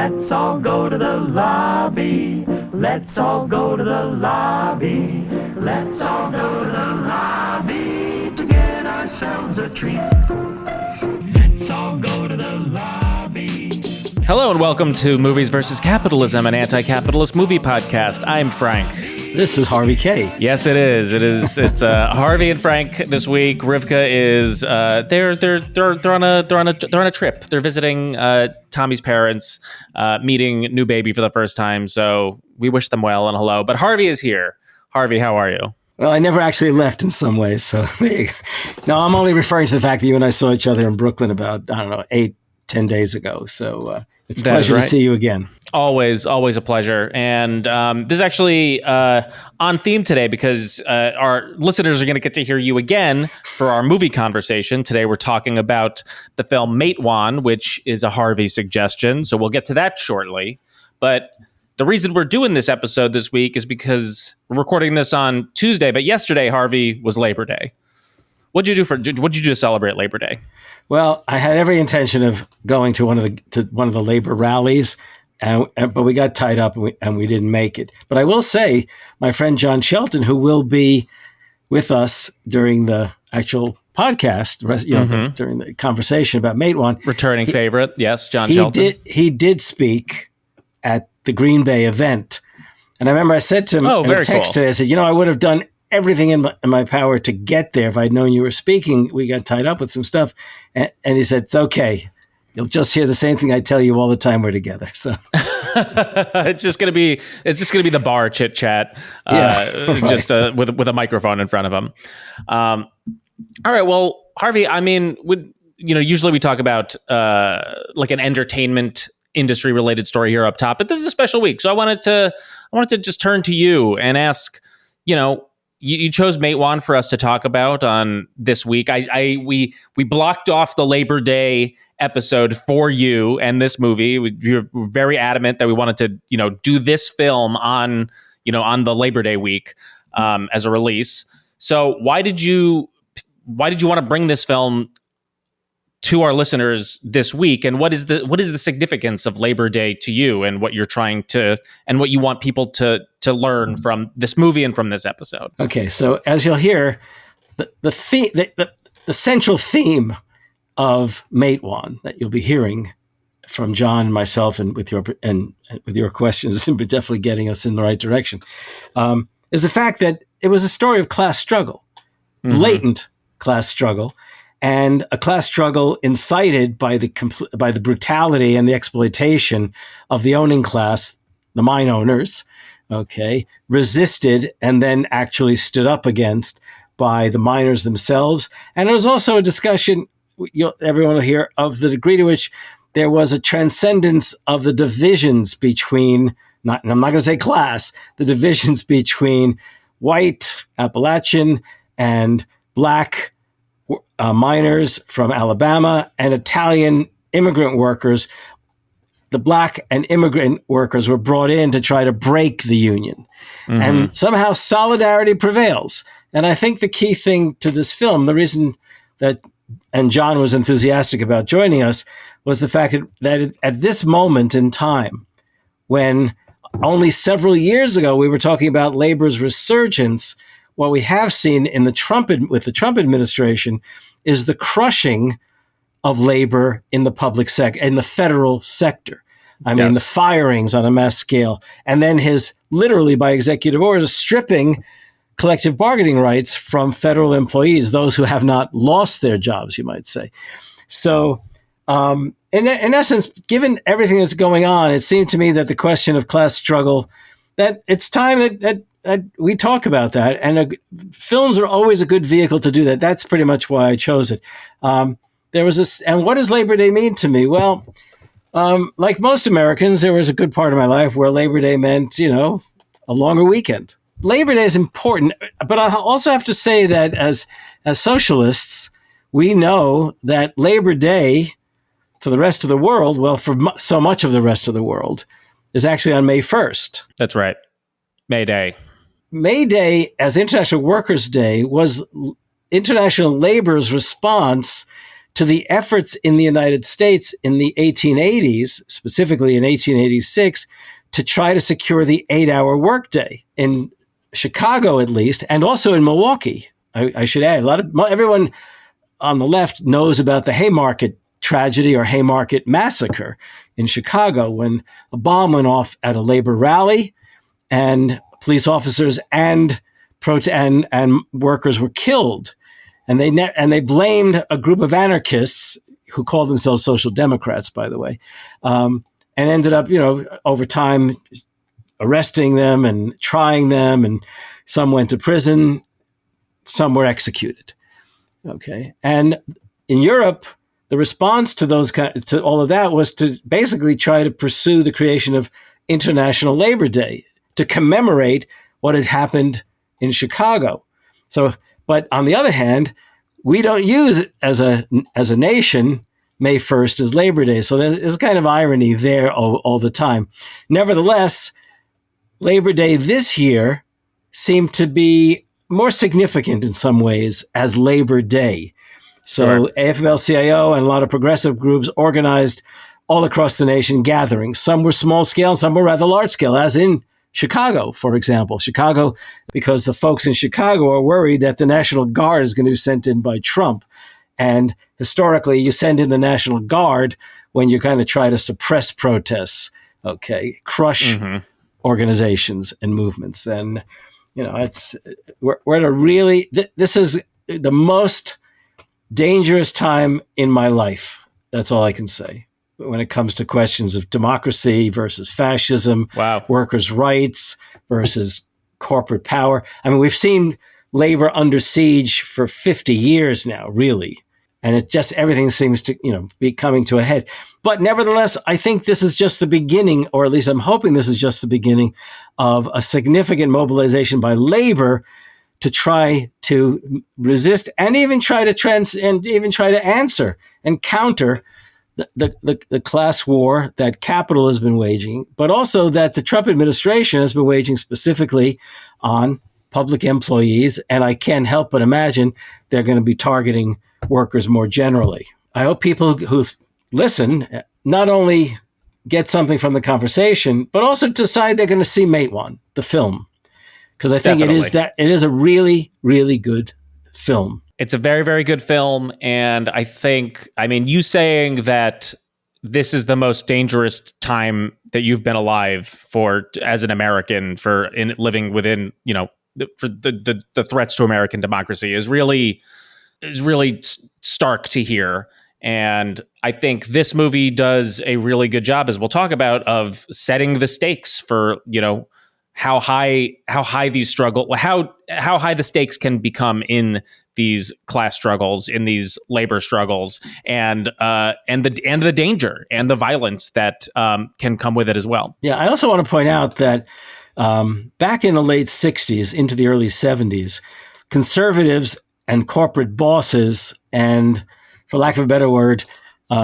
Let's all go to the lobby. Let's all go to the lobby. Let's all go to the lobby to get ourselves a treat. Let's all go to the lobby. Hello and welcome to Movies vs. Capitalism, an anti-capitalist movie podcast. I'm Frank. This is Harvey Kaye. Yes, it is. It's Harvey and Frank this week. Rivka is they're on a trip. They're visiting Tommy's parents, meeting new baby for the first time. So we wish them well and hello. But Harvey is here. Harvey, how are you? Well, I never actually left in some ways. So no, I'm only referring to the fact that you and I saw each other in Brooklyn about 8-10 days ago. So it's a pleasure to see you again. Always a pleasure. And this is actually on theme today because our listeners are going to get to hear you again for our movie conversation. Today we're talking about the film Matewan, which is a Harvey suggestion. So we'll get to that shortly. But the reason we're doing this episode this week is because we're recording this on Tuesday, but yesterday, Harvey, was Labor Day. What'd you do to celebrate Labor Day? Well, I had every intention of going to one of the labor rallies, but we got tied up and we didn't make it. But I will say, my friend Jon Shelton, who will be with us during the actual podcast, during the conversation about Matewan, returning favorite, yes, Jon Shelton. He did speak at the Green Bay event, and I remember I said to him in a text today, I said, I would have done everything in my power to get there if I'd known you were speaking. We got tied up with some stuff. And he said, it's okay. You'll just hear the same thing I tell you all the time we're together. So it's just going to be the bar chit chat, just with a microphone in front of him. All right. Well, Harvey, I mean, usually we talk about like an entertainment industry related story here up top, but this is a special week. So I wanted to just turn to you and ask, you chose Matewan for us to talk about on this week. We blocked off the Labor Day episode for you and this movie. We were very adamant that we wanted to, do this film on the Labor Day week as a release. So why did you want to bring this film to our listeners this week, and what is the significance of Labor Day to you, and what you're trying to, and what you want people to learn from this movie and from this episode? Okay, so as you'll hear, the central theme of Matewan that you'll be hearing from John and myself, and with your questions, and definitely getting us in the right direction, is the fact that it was a story of class struggle, blatant class struggle. And a class struggle incited by the brutality and the exploitation of the owning class, the mine owners, resisted and then actually stood up against by the miners themselves. And it was also a discussion, everyone will hear, of the degree to which there was a transcendence of the divisions between, and I'm not going to say class, the divisions between white, Appalachian, and black miners from Alabama and Italian immigrant workers. The black and immigrant workers were brought in to try to break the union. And somehow solidarity prevails. And I think the key thing to this film, the reason that, and John was enthusiastic about joining us, was the fact that at this moment in time, when only several years ago we were talking about labor's resurgence, what we have seen with the Trump administration is the crushing of labor in the public sector, in the federal sector. I mean, the firings on a mass scale, and then his literally by executive orders stripping collective bargaining rights from federal employees, those who have not lost their jobs, you might say. So, in essence, given everything that's going on, it seemed to me that the question of class struggle, that it's time that we talk about that, and films are always a good vehicle to do that. That's pretty much why I chose it. There was this, and what does Labor Day mean to me? Well, like most Americans, there was a good part of my life where Labor Day meant, a longer weekend. Labor Day is important, but I also have to say that as socialists, we know that Labor Day for the rest of the world, well, for so much of the rest of the world, is actually on May 1st. That's right. May Day. May Day, as International Workers' Day, was international labor's response to the efforts in the United States in the 1880s, specifically in 1886, to try to secure the 8-hour workday in Chicago, at least, and also in Milwaukee. I should add, everyone on the left knows about the Haymarket tragedy or Haymarket massacre in Chicago, when a bomb went off at a labor rally and police officers and workers were killed. And they blamed a group of anarchists who called themselves Social Democrats, by the way, and ended up, over time arresting them and trying them, and some went to prison, some were executed. Okay, and in Europe, the response to to all of that was to basically try to pursue the creation of International Labor Day to commemorate what had happened in Chicago. So, but on the other hand, we don't use as a nation May 1st as Labor Day. So there's kind of irony there all the time. Nevertheless, Labor Day this year seemed to be more significant in some ways as Labor Day. So sure. AFL-CIO and a lot of progressive groups organized all across the nation gatherings. Some were small scale, some were rather large scale, as in Chicago, for example. Chicago, because the folks in Chicago are worried that the National Guard is going to be sent in by Trump. And historically, you send in the National Guard when you kind of try to suppress protests, crush organizations and movements. And, we're at a really, this is the most dangerous time in my life. That's all I can say. When it comes to questions of democracy versus fascism, workers' rights versus corporate power. I mean, we've seen labor under siege for 50 years now, really. And everything seems to, be coming to a head. But nevertheless, I think this is just the beginning, or at least I'm hoping this is just the beginning of a significant mobilization by labor to try to resist and even try to answer and counter the class war that capital has been waging, but also that the Trump administration has been waging specifically on public employees. And I can't help but imagine they're going to be targeting workers more generally. I hope people who listen not only get something from the conversation, but also decide they're going to see Matewan, the film. Because I think it is a really, really good film. It's a very, very good film. And you saying that this is the most dangerous time that you've been alive for as an American in living within, for the threats to American democracy is really stark to hear. And I think this movie does a really good job, as we'll talk about, of setting the stakes for, how high the stakes can become in these class struggles, in these labor struggles, and the danger and the violence that can come with it as well. Yeah, I also want to point out that back in the late 60s into the early 70s, conservatives and corporate bosses, and for lack of a better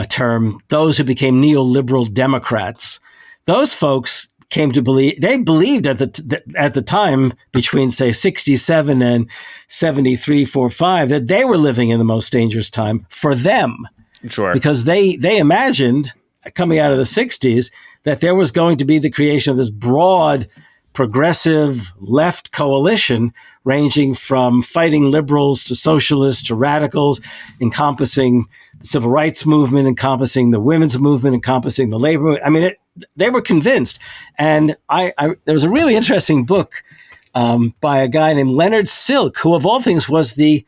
term, those who became neoliberal Democrats, those folks came to believed at the time between, say, 67 and 73, 45, that they were living in the most dangerous time for them. Sure. Because they imagined, coming out of the 60s, that there was going to be the creation of this broad, progressive left coalition ranging from fighting liberals to socialists to radicals, encompassing the civil rights movement, encompassing the women's movement, encompassing the labor movement. I mean, they were convinced. And there was a really interesting book by a guy named Leonard Silk, who of all things was he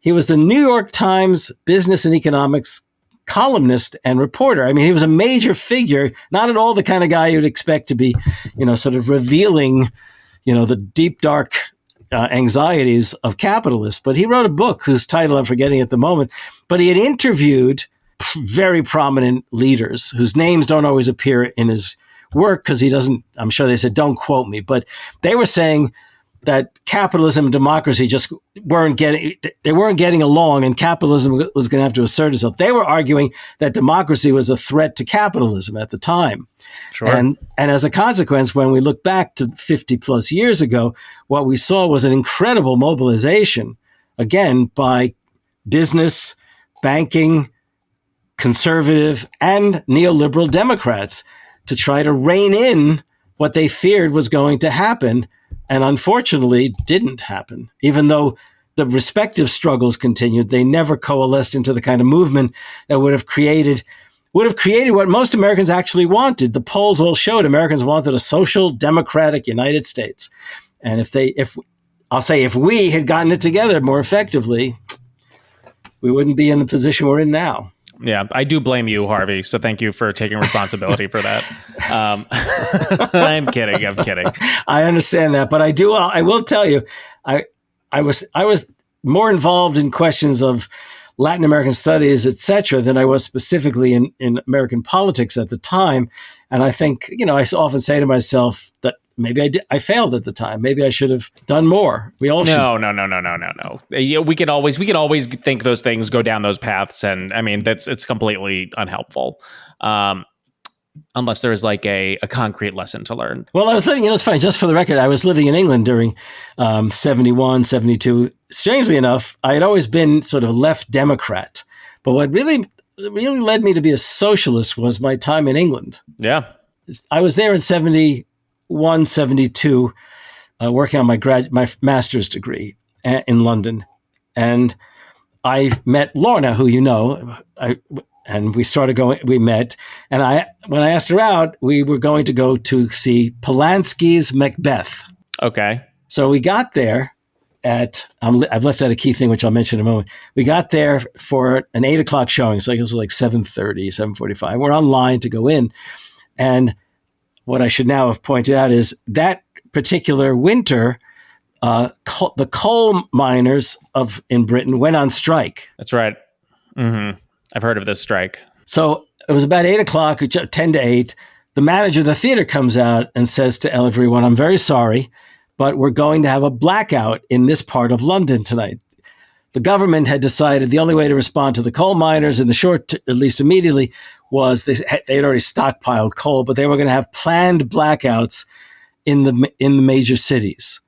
was the New York Times business and economics columnist and reporter. I mean, he was a major figure, not at all the kind of guy you'd expect to be, sort of revealing, the deep, dark anxieties of capitalists. But he wrote a book whose title I'm forgetting at the moment, but he had interviewed very prominent leaders whose names don't always appear in his work because he doesn't, I'm sure they said, don't quote me, but they were saying that capitalism and democracy just weren't getting along, and capitalism was going to have to assert itself. They were arguing that democracy was a threat to capitalism at the time. Sure. And as a consequence, when we look back to 50 plus years ago, what we saw was an incredible mobilization, again, by business, banking, conservative, and neoliberal Democrats to try to rein in what they feared was going to happen, and unfortunately didn't happen. Even though the respective struggles continued, they never coalesced into the kind of movement that would have created what most Americans actually wanted. The polls all showed Americans wanted a social, democratic United States. And if we had gotten it together more effectively, we wouldn't be in the position we're in now. Yeah, I do blame you, Harvey. So thank you for taking responsibility for that. I'm kidding. I understand that, but I will tell you, I was more involved in questions of Latin American studies, etc., than I was specifically in American politics at the time. And I think, I often say to myself that maybe I failed at the time. Maybe I should have done more. We all should. No. Yeah, we can always think those things, go down those paths, and I mean it's completely unhelpful. Unless there's like a concrete lesson to learn. Well, I was living, it's funny, just for the record, I was living in England during 71, 72. Strangely enough, I had always been sort of left Democrat. But what really led me to be a socialist was my time in England. Yeah. I was there in 71, 72, working on my master's degree in London. And I met Lorna, who you know, and we met. And when I asked her out, we were going to go to see Polanski's Macbeth. Okay. So we got there I've left out a key thing, which I'll mention in a moment. We got there for an 8 o'clock showing. So it was like 7:30, 7:45. We're online to go in. And what I should now have pointed out is that particular winter, the coal miners in Britain went on strike. That's right. Mm-hmm. I've heard of this strike. So it was about 8 o'clock, 10 to 8. The manager of the theater comes out and says to everyone, "I'm very sorry, but we're going to have a blackout in this part of London tonight." The government had decided the only way to respond to the coal miners in the short, at least immediately, was they had already stockpiled coal, but they were going to have planned blackouts in the major cities.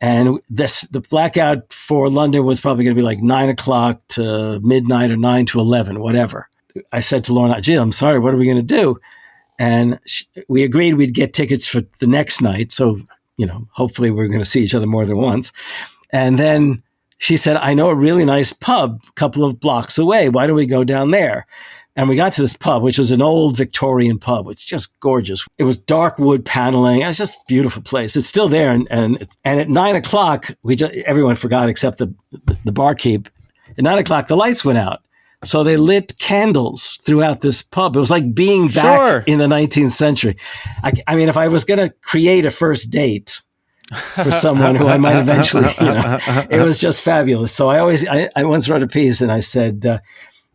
And the blackout for London was probably going to be like 9 o'clock to midnight or 9 to 11, whatever. I said to Lorna, "Gee, I'm sorry, what are we going to do?" And we agreed we'd get tickets for the next night. So, hopefully we're going to see each other more than once. And then she said, "I know a really nice pub a couple of blocks away. Why don't we go down there?" And we got to this pub, which was an old Victorian pub. It's just gorgeous. It was dark wood paneling. It was just a beautiful place. It's still there. And at 9 o'clock, everyone forgot except the barkeep. At 9 o'clock, the lights went out. So they lit candles throughout this pub. It was like being back in the 19th century. I mean, if I was going to create a first date for someone who I might eventually, it was just fabulous. So I once wrote a piece and I said,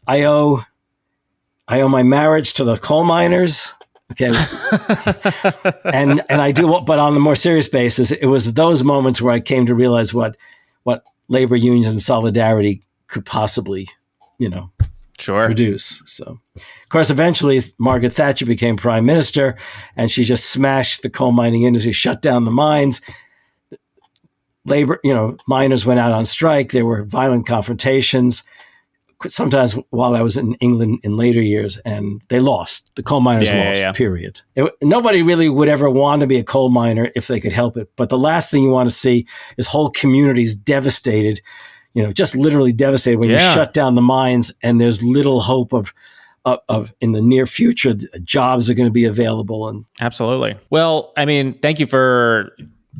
I owe my marriage to the coal miners. Okay. and I do, but on the more serious basis, it was those moments where I came to realize what labor unions and solidarity could possibly, produce. So, of course, eventually Margaret Thatcher became prime minister and she just smashed the coal mining industry, shut down the mines. Labor, miners went out on strike. There were violent confrontations. Sometimes while I was in England in later years, and they lost. The coal miners lost, period. Nobody really would ever want to be a coal miner if they could help it. But the last thing you want to see is whole communities devastated, just literally devastated when you shut down the mines and there's little hope of in the near future, jobs are going to be available. And absolutely. Well, I mean, thank you for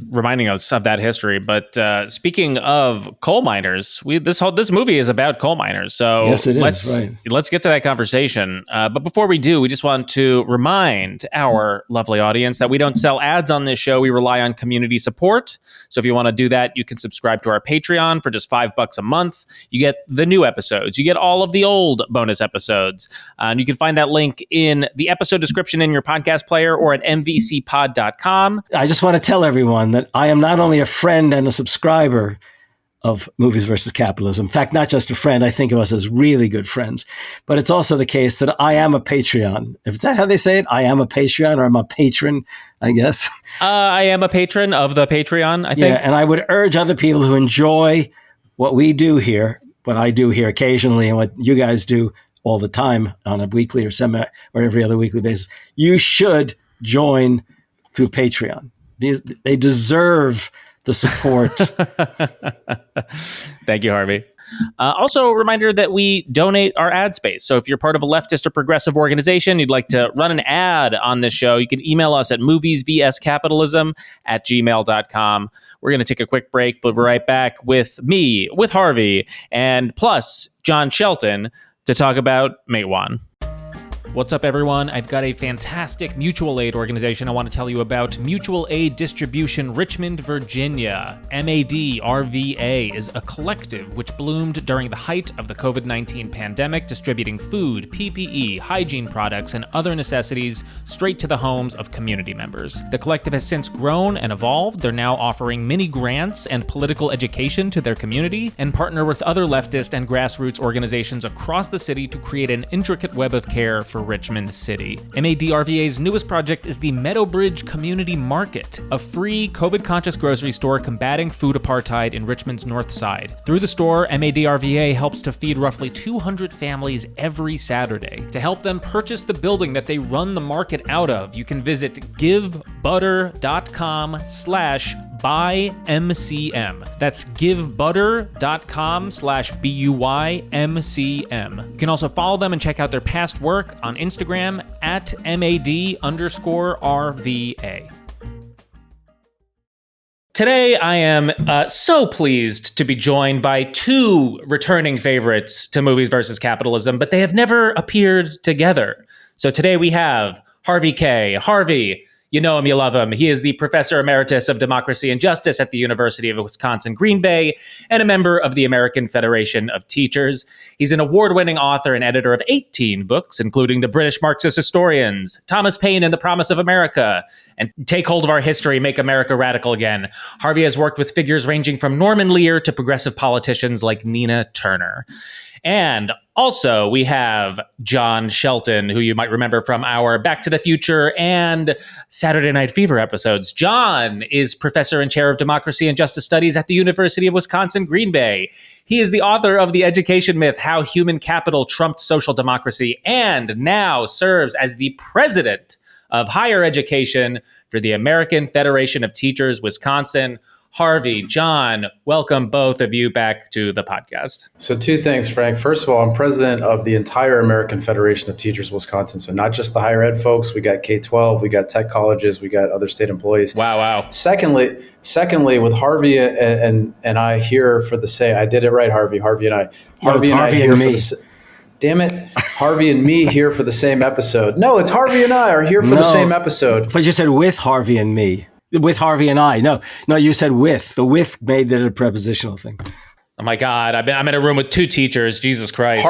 reminding us of that history. But speaking of coal miners, this movie is about coal miners. So yes, it is. Let's get to that conversation. But before we do, we just want to remind our lovely audience that we don't sell ads on this show. We rely on community support. So if you want to do that, you can subscribe to our Patreon for just $5 a month. You get the new episodes. You get all of the old bonus episodes. And you can find that link in the episode description in your podcast player or at mvcpod.com. I just want to tell everyone that I am not only a friend and a subscriber of Movies versus Capitalism. In fact, not just a friend. I think of us as really good friends. But it's also the case that I am a Patreon. Is that how they say it? I am a Patreon, or I'm a patron, I guess. I am a patron of the Patreon, I think. Yeah, and I would urge other people who enjoy what we do here, what I do here occasionally and what you guys do all the time on a weekly or semi or every other weekly basis, you should join through Patreon. They deserve the support. Thank you, Harvey. Also, a reminder that we donate our ad space. So if you're part of a leftist or progressive organization, you'd like to run an ad on this show, you can email us at moviesvscapitalism@gmail.com. We're going to take a quick break, but we're right back with me, with Harvey, and plus Jon Shelton to talk about Matewan. What's up, everyone? I've got a fantastic mutual aid organization I want to tell you about. Mutual Aid Distribution Richmond, Virginia. MADRVA is a collective which bloomed during the height of the COVID-19 pandemic, distributing food, PPE, hygiene products, and other necessities straight to the homes of community members. The collective has since grown and evolved. They're now offering mini grants and political education to their community and partner with other leftist and grassroots organizations across the city to create an intricate web of care for Richmond City. MADRVA's newest project is the Meadowbridge Community Market, a free COVID-conscious grocery store combating food apartheid in Richmond's North Side. Through the store, MADRVA helps to feed roughly 200 families every Saturday. To help them purchase the building that they run the market out of, you can visit givebutter.com/buymcm. That's givebutter.com/buymcm. You can also follow them and check out their past work on Instagram at MAD_RVA. Today, I am so pleased to be joined by two returning favorites to Movies versus Capitalism, but they have never appeared together. So today we have Harvey Kaye. Harvey, you know him, you love him. He is the Professor Emeritus of Democracy and Justice at the University of Wisconsin-Green Bay and a member of the American Federation of Teachers. He's an award-winning author and editor of 18 books, including The British Marxist Historians, Thomas Paine and the Promise of America, and Take Hold of Our History, Make America Radical Again. Harvey has worked with figures ranging from Norman Lear to progressive politicians like Nina Turner. And also, we have Jon Shelton, who you might remember from our Back to the Future and Saturday Night Fever episodes. Jon is professor and chair of democracy and justice studies at the University of Wisconsin-Green Bay. He is the author of The Education Myth, How Human Capital Trumped Social Democracy, and now serves as the president of higher education for the American Federation of Teachers, Wisconsin. Harvey, Jon, welcome both of you back to the podcast. So two things, Frank. First of all, I'm president of the entire American Federation of Teachers, Wisconsin. So not just the higher ed folks, we got K-12, we got tech colleges, we got other state employees. Wow. Secondly, with Harvey and I here for the say, I did it right, Harvey and I. Harvey and I here for the damn it, Harvey and me here for the same episode. No, it's Harvey and I are here for the same episode. But you said with Harvey and me. With Harvey and I. No, you said with. The with made it a prepositional thing. Oh my God, I'm in a room with two teachers. Jesus Christ.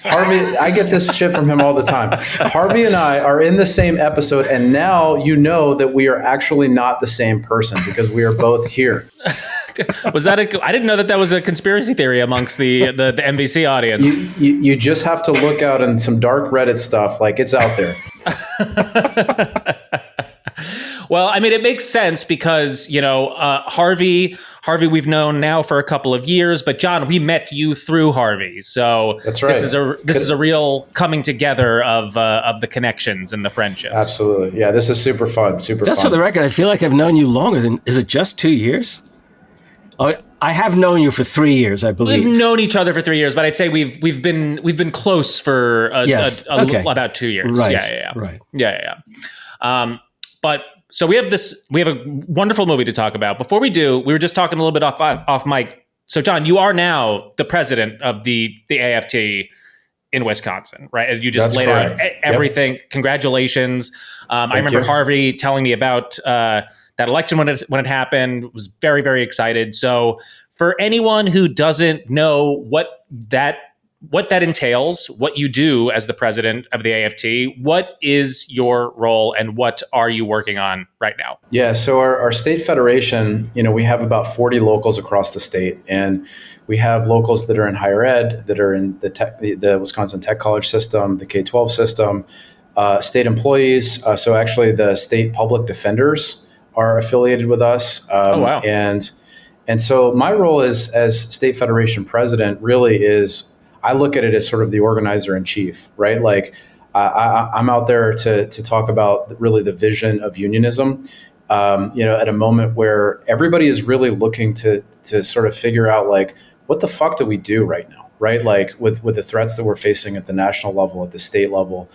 Harvey, I get this shit from him all the time. Harvey and I are in the same episode, and now you know that we are actually not the same person because we are both here. Was that I didn't know that was a conspiracy theory amongst the MVC audience. You just have to look out in some dark Reddit stuff, like it's out there. Well, I mean, it makes sense because, Harvey, we've known now for a couple of years, but Jon, we met you through Harvey. So that's right. This is a real coming together of the connections and the friendships. Absolutely. Yeah, this is super fun. Just for the record, I feel like I've known you longer than, is it just 2 years? Oh, I have known you for 3 years, I believe. We've known each other for 3 years, but I'd say we've been close for about 2 years. Right. Yeah. Right. Yeah. But so we have a wonderful movie to talk about. Before we do, we were just talking a little bit off mic. So Jon, you are now the president of the AFT in Wisconsin, right? As you just laid out everything. Yep. Congratulations. I remember Harvey telling me about that election when it happened. Was very, very excited. So for anyone who doesn't know what that entails, what you do as the president of the AFT, what is your role and what are you working on right now? Yeah, so our state federation, we have about 40 locals across the state, and we have locals that are in higher ed, that are in the Wisconsin Tech College system, the K-12 system, state employees. So actually the state public defenders are affiliated with us. Oh, wow. And so my role as state federation president really is, I look at it as sort of the organizer in chief, right? Like I'm out there to talk about really the vision of unionism, at a moment where everybody is really looking to sort of figure out like, what the fuck do we do right now, right? Like with the threats that we're facing at the national level, at the state level,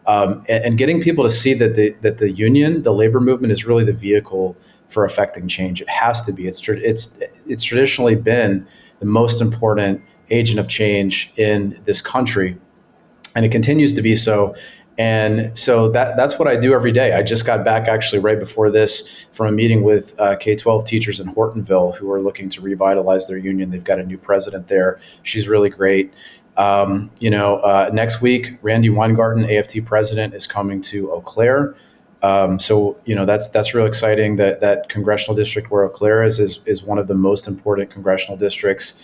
and getting people to see that the union, the labor movement, is really the vehicle for affecting change. It has to be. It's traditionally been the most important agent of change in this country, and it continues to be so. And so that's what I do every day. I just got back actually right before this from a meeting with K-12 teachers in Hortonville who are looking to revitalize their union. They've got a new president there. She's really great. Next week, Randy Weingarten, AFT president, is coming to Eau Claire. That's real exciting. That congressional district where Eau Claire is one of the most important congressional districts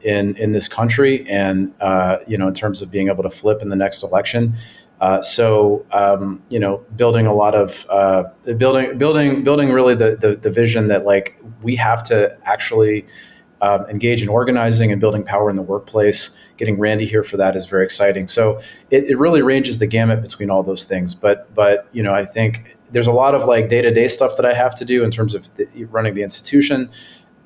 in this country, and in terms of being able to flip in the next election. Building a lot of building really the vision that like we have to actually engage in organizing and building power in the workplace. Getting Randy here for that is very exciting. So it really ranges the gamut between all those things. But I think there's a lot of like day-to-day stuff that I have to do in terms of running the institution.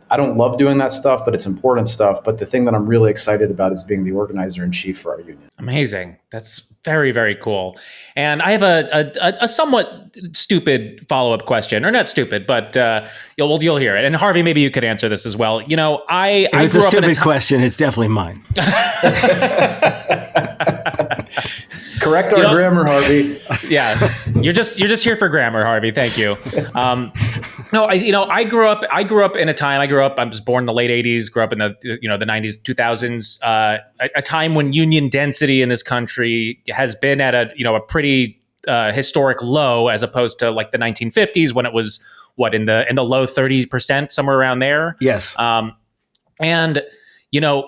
I don't love doing that stuff, but it's important stuff. But the thing that I'm really excited about is being the organizer in chief for our union. Amazing. That's very, very cool. And I have a somewhat stupid follow-up question, or not stupid, but you'll hear it. And Harvey, maybe you could answer this as well. I it's grew a up in stupid question. It's definitely mine. Correct our grammar, Harvey. Yeah, you're just here for grammar, Harvey. Thank you. I grew up in a time. I was born in the late '80s. Grew up in the 90s, 2000s. A time when union density in this country has been at a pretty historic low, as opposed to like the 1950s when it was in the low 30%, somewhere around there. Yes. And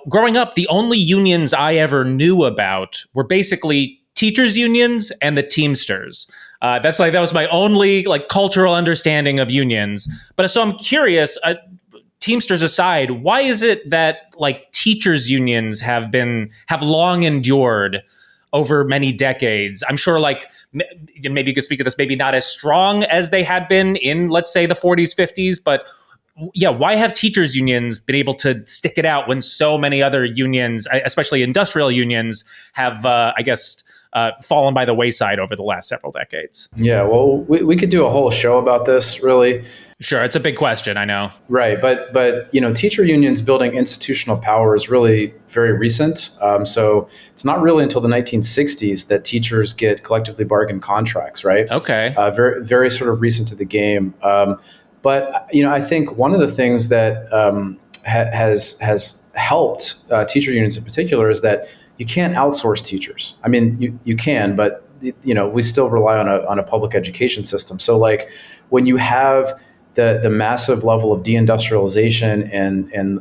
growing up, the only unions I ever knew about were basically teachers unions and the Teamsters. That was my only like cultural understanding of unions. But so I'm curious, Teamsters aside, why is it that like teachers unions have long endured over many decades? I'm sure like maybe you could speak to this, maybe not as strong as they had been in, let's say, the 40s, 50s, but yeah, why have teachers unions been able to stick it out when so many other unions, especially industrial unions, have, fallen by the wayside over the last several decades? Yeah, well, we could do a whole show about this, really. Sure, it's a big question, I know. Right, but teacher unions building institutional power is really very recent. So it's not really until the 1960s that teachers get collectively bargained contracts, right? Okay. Very, very sort of recent to the game. But I think one of the things that has helped teacher unions in particular is that you can't outsource teachers. I mean, you can, but we still rely on a public education system. So like when you have the massive level of deindustrialization and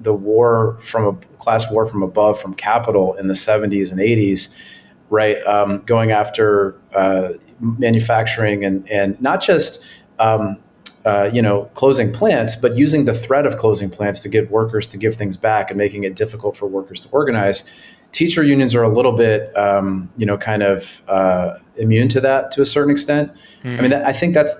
the class war from above from capital in the 70s and 80s, right? Going after manufacturing and not just closing plants, but using the threat of closing plants to get workers to give things back and making it difficult for workers to organize. Teacher unions are a little bit, immune to that to a certain extent. Mm-hmm. I mean, I think that's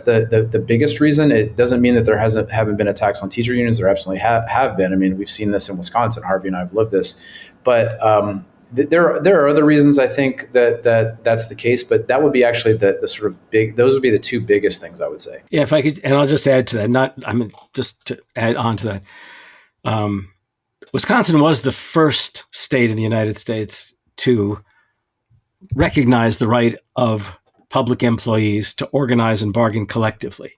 the biggest reason. It doesn't mean that there haven't been attacks on teacher unions. There absolutely have been. I mean, we've seen this in Wisconsin. Harvey and I have lived this, but there are other reasons I think that's the case. But that would be actually the sort of big. Those would be the two biggest things I would say. Yeah, if I could, and I'll just add to that. Just to add on to that. Wisconsin was the first state in the United States to recognize the right of public employees to organize and bargain collectively.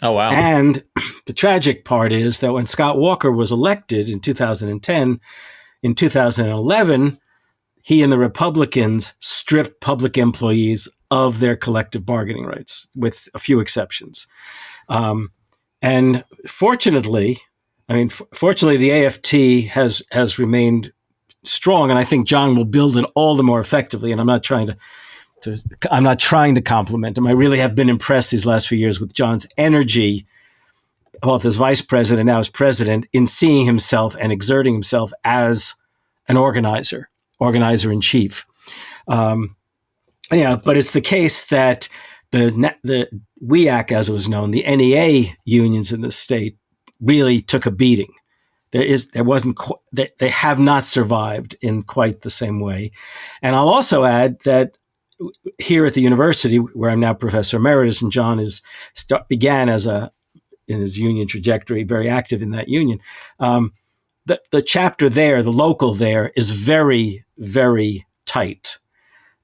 Oh, wow. And the tragic part is that when Scott Walker was elected in 2010, in 2011, he and the Republicans stripped public employees of their collective bargaining rights, with a few exceptions. And fortunately, the AFT has remained strong, and I think John will build it all the more effectively. And I'm not trying to compliment him. I really have been impressed these last few years with John's energy both as vice president and now as president, in seeing himself and exerting himself as an organizer in chief. But it's the case that the WEAC, as it was known, the NEA unions in the state really took a beating. They have not survived in quite the same way. And I'll also add that here at the university, where I'm now Professor Emeritus, and John began in his union trajectory, very active in that union. The chapter there, the local there, is very, very tight.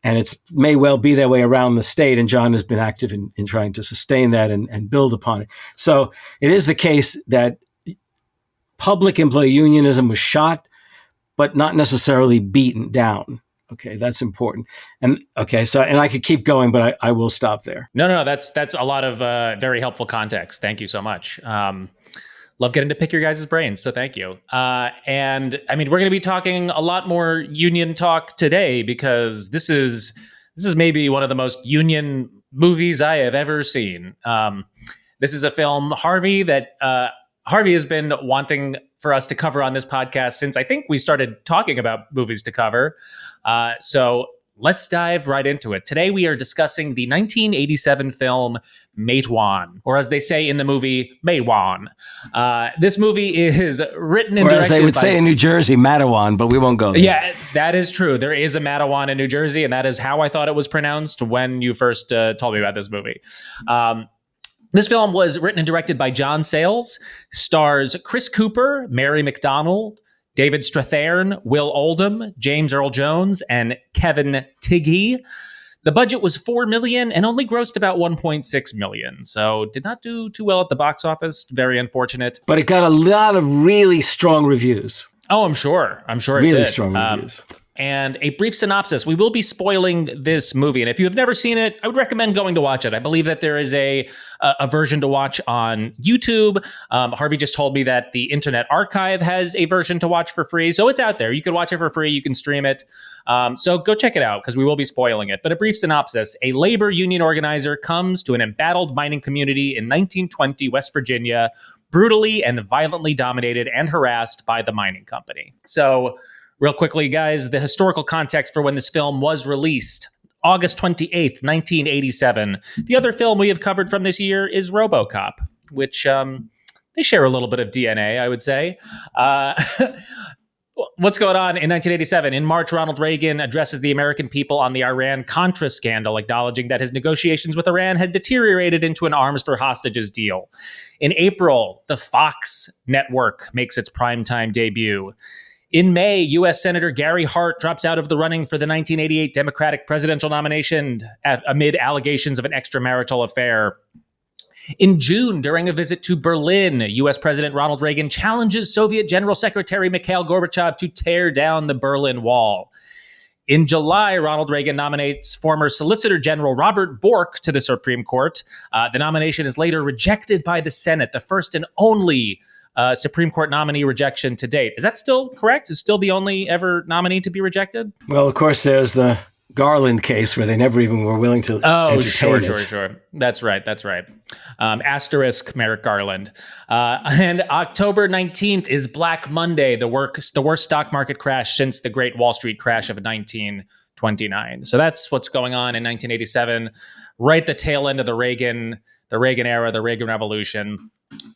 And it may well be that way around the state. And John has been active in trying to sustain that and build upon it. So it is the case that public employee unionism was shot, but not necessarily beaten down. Okay, that's important. And I could keep going, but I will stop there. No, that's a lot of very helpful context. Thank you so much. Love getting to pick your guys' brains, so thank you. And I mean, we're going to be talking a lot more union talk today because this is maybe one of the most union movies I have ever seen. This is a film, Harvey, that Harvey has been wanting for us to cover on this podcast since I think we started talking about movies to cover. So let's dive right into it. Today we are discussing the 1987 film Matewan, or as they say in the movie, Matewan. This movie is written and directed by... Or as they would say in New Jersey, Matewan, but we won't go there. Yeah, that is true. There is a Matewan in New Jersey, and that is how I thought it was pronounced when you first told me about this movie. This film was written and directed by John Sayles, stars Chris Cooper, Mary McDonnell, David Strathairn, Will Oldham, James Earl Jones, and Kevin Tighe. The budget was $4 million and only grossed about $1.6 million, so did not do too well at the box office. Very unfortunate. But it got a lot of really strong reviews. Oh, I'm sure it did. Really strong reviews. And a brief synopsis. We will be spoiling this movie, and if you have never seen it, I would recommend going to watch it. I believe that there is a version to watch on YouTube. Harvey just told me that the Internet Archive has a version to watch for free, so it's out there. You can watch it for free. You can stream it. So go check it out because we will be spoiling it. But a brief synopsis. A labor union organizer comes to an embattled mining community in 1920 West Virginia, brutally and violently dominated and harassed by the mining company. So... real quickly, guys, the historical context for when this film was released. August 28th, 1987. The other film we have covered from this year is RoboCop, which they share a little bit of DNA, I would say. What's going on in 1987? In March, Ronald Reagan addresses the American people on the Iran-Contra scandal, acknowledging that his negotiations with Iran had deteriorated into an arms for hostages deal. In April, the Fox network makes its primetime debut. In May, U.S. Senator Gary Hart drops out of the running for the 1988 Democratic presidential nomination amid allegations of an extramarital affair. In June, during a visit to Berlin, U.S. President Ronald Reagan challenges Soviet General Secretary Mikhail Gorbachev to tear down the Berlin Wall. In July, Ronald Reagan nominates former Solicitor General Robert Bork to the Supreme Court. The nomination is later rejected by the Senate, the first and only Supreme Court nominee rejection to date. Is that still correct? Is still the only ever nominee to be rejected? Well, of course, there's the Garland case where they never even were willing to entertain it. Sure. That's right. Asterisk Merrick Garland. And October 19th is Black Monday, the worst stock market crash since the Great Wall Street crash of 1929. So that's what's going on in 1987, right at the tail end of the Reagan era, the Reagan Revolution.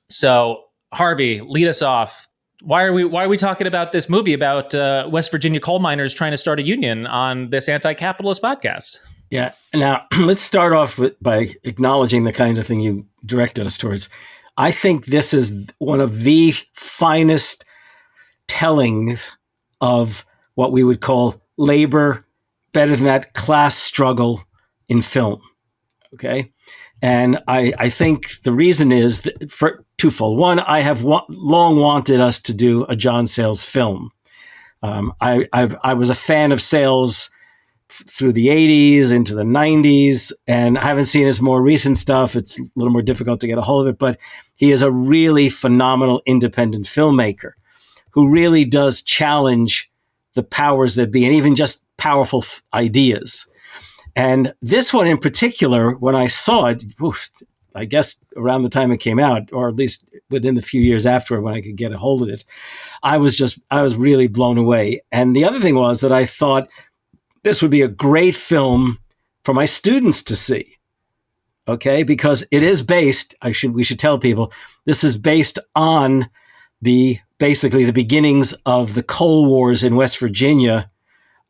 So Harvey, lead us off. Why are we talking about this movie about West Virginia coal miners trying to start a union on this anti-capitalist podcast? Yeah. Now, let's start off by acknowledging the kind of thing you directed us towards. I think this is one of the finest tellings of what we would call labor, better than that, class struggle in film. Okay? And I think the reason is for twofold. One, I have long wanted us to do a John Sayles film. I was a fan of Sayles through the 80s into the 90s, and I haven't seen his more recent stuff. It's a little more difficult to get a hold of it, but he is a really phenomenal independent filmmaker who really does challenge the powers that be and even just powerful ideas. And this one in particular, when I saw it, I guess around the time it came out, or at least within the few years after when I could get a hold of it, I was really blown away. And the other thing was that I thought this would be a great film for my students to see. Okay, because it is based, we should tell people, this is based on basically the beginnings of the coal wars in West Virginia,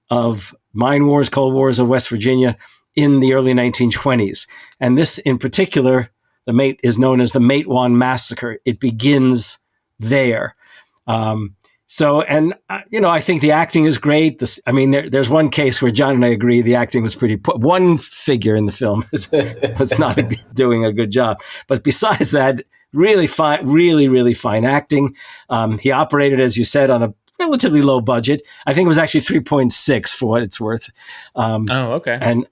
of mine wars, coal wars of West Virginia in the early 1920s. And this in particular, is known as the Matewan Massacre. It begins there. I think the acting is great. There's one case where John and I agree the acting was pretty poor. One figure in the film was not doing a good job. But besides that, really fine, really fine acting. He operated, as you said, on a relatively low budget. I think it was actually 3.6 for what it's worth. Okay.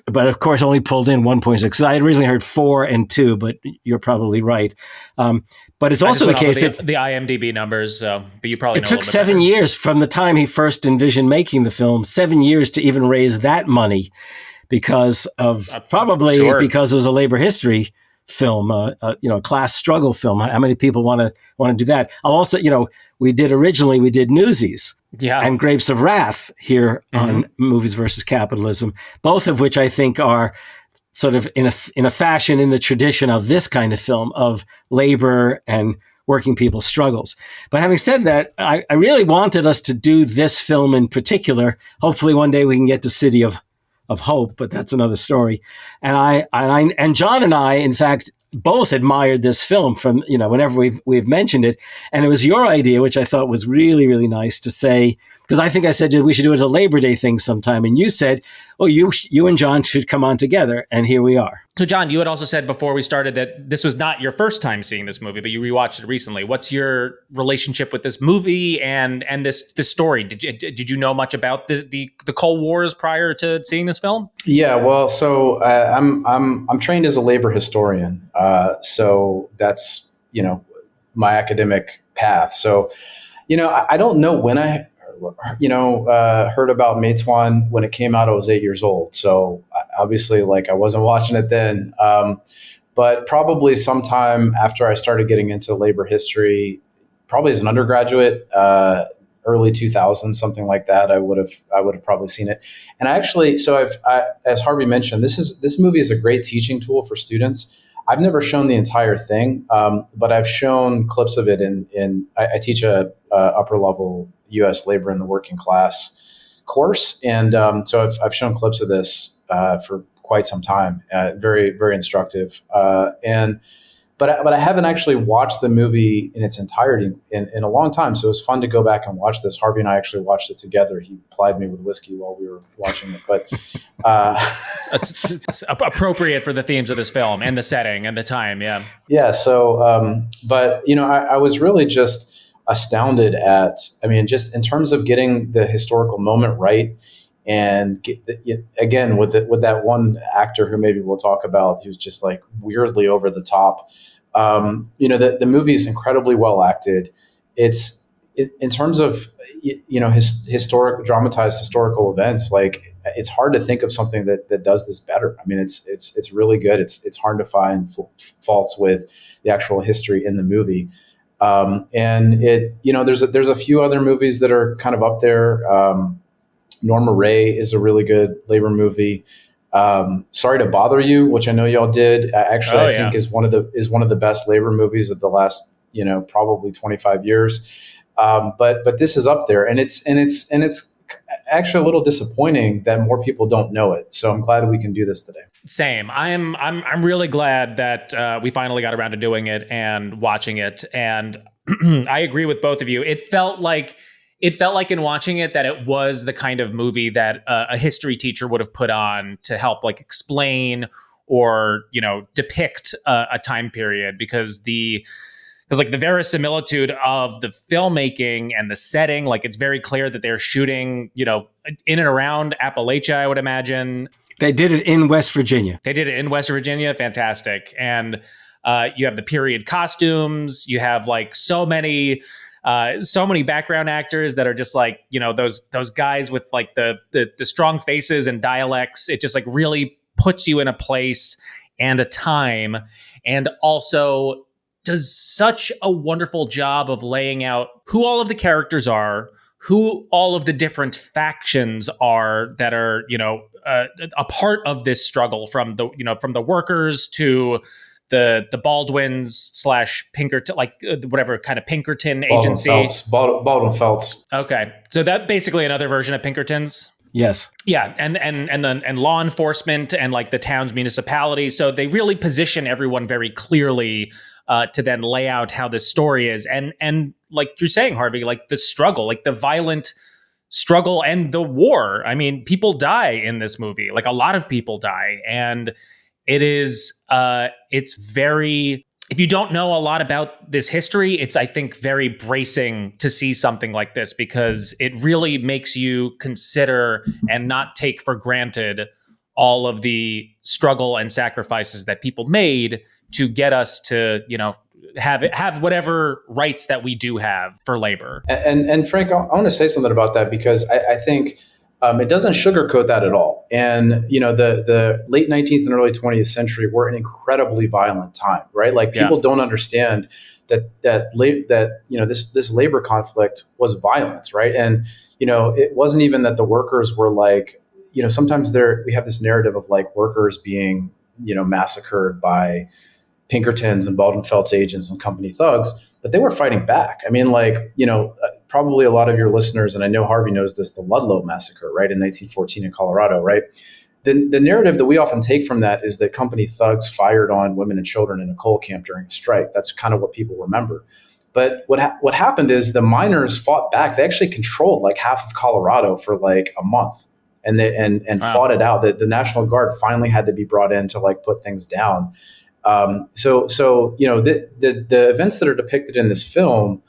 But of course only pulled in 1.6. So I had originally heard 4 and 2, but you're probably right. But it's also the case that the IMDb numbers. But you probably know it took 7 years from the time he first envisioned making the film, 7 years to even raise that money, because because it was a labor history film, a class struggle film. How many people want to do that? I'll also, we did Newsies, and Grapes of Wrath here on Movies versus Capitalism, both of which I think are sort of in a fashion in the tradition of this kind of film of labor and working people's struggles. But having said that, I really wanted us to do this film in particular. Hopefully one day we can get to City of Hope, but that's another story. And John and I, in fact, both admired this film from, whenever we've mentioned it. And it was your idea, which I thought was really, really nice to say, because I think I said we should do it as a Labor Day thing sometime. And you said, oh, you and John should come on together. And here we are. So, John, you had also said before we started that this was not your first time seeing this movie, but you rewatched it recently. What's your relationship with this movie and this story? Did you know much about the Cold Wars prior to seeing this film? Yeah, well, so I'm trained as a labor historian, so that's my academic path. So I don't know when I heard about Matewan. When it came out, I was 8 years old. So obviously, I wasn't watching it then. But probably sometime after I started getting into labor history, probably as an undergraduate, early 2000s, something like that, I would have probably seen it. And as Harvey mentioned, this movie is a great teaching tool for students. I've never shown the entire thing, but I've shown clips of it I teach a upper level U.S. labor in the working class course. And so I've shown clips of this for quite some time, very, very instructive. But I haven't actually watched the movie in its entirety in a long time. So it was fun to go back and watch this. Harvey and I actually watched it together. He plied me with whiskey while we were watching it. But it's appropriate for the themes of this film and the setting and the time. Yeah. Yeah. So, I was really just astounded at, just in terms of getting the historical moment right. And again, with that one actor who maybe we'll talk about, who's just weirdly over the top. The movie is incredibly well acted. In terms of dramatized historical events. It's hard to think of something that does this better. It's really good. It's hard to find faults with the actual history in the movie. And there's a few other movies that are kind of up there. Norma Ray is a really good labor movie. Sorry to Bother You, which I know y'all did. I think is one of the best labor movies of the last probably 25 years. But this is up there, and it's actually a little disappointing that more people don't know it. So I'm glad we can do this today. Same. I'm really glad that we finally got around to doing it and watching it. And I agree with both of you. It felt like in watching it that it was the kind of movie that a history teacher would have put on to help explain or, depict a time period, because the verisimilitude of the filmmaking and the setting, it's very clear that they're shooting, in and around Appalachia, I would imagine. They did it in West Virginia. Fantastic. And you have the period costumes. You have so many background actors that are just those guys with the strong faces and dialects. It just really puts you in a place and a time, and also does such a wonderful job of laying out who all of the characters are, who all of the different factions are that are, a part of this struggle, from the workers to the Baldwins / Pinkerton, whatever kind of Pinkerton agency. Baldwin Felts. Okay, so that basically another version of Pinkertons. Yes. Yeah, and law enforcement and like the town's municipality. So they really position everyone very clearly to then lay out how this story is. And like you're saying, Harvey, like the struggle, like the violent struggle and the war. I mean, people die in this movie. Like a lot of people die, and it is it's very. If you don't know a lot about this history, it's, I think, very bracing to see something like this, because it really makes you consider and not take for granted all of the struggle and sacrifices that people made to get us to, have whatever rights that we do have for labor. And Frank, I want to say something about that, because I think it doesn't sugarcoat that at all. And, the late 19th and early 20th century were an incredibly violent time, right? Like people don't understand that this labor conflict was violence, right? And, it wasn't even that the workers were like, sometimes we have this narrative of like workers being, massacred by Pinkertons and Baldwin Felts agents and company thugs, but they were fighting back. I mean, probably a lot of your listeners, and I know Harvey knows this, the Ludlow massacre, right, in 1914 in Colorado, right? The narrative that we often take from that is that company thugs fired on women and children in a coal camp during a strike. That's kind of what people remember. But what happened is the miners fought back. They actually controlled like half of Colorado for like a month, and wow. Fought it out. The National Guard finally had to be brought in to like put things down. So the events that are depicted in this film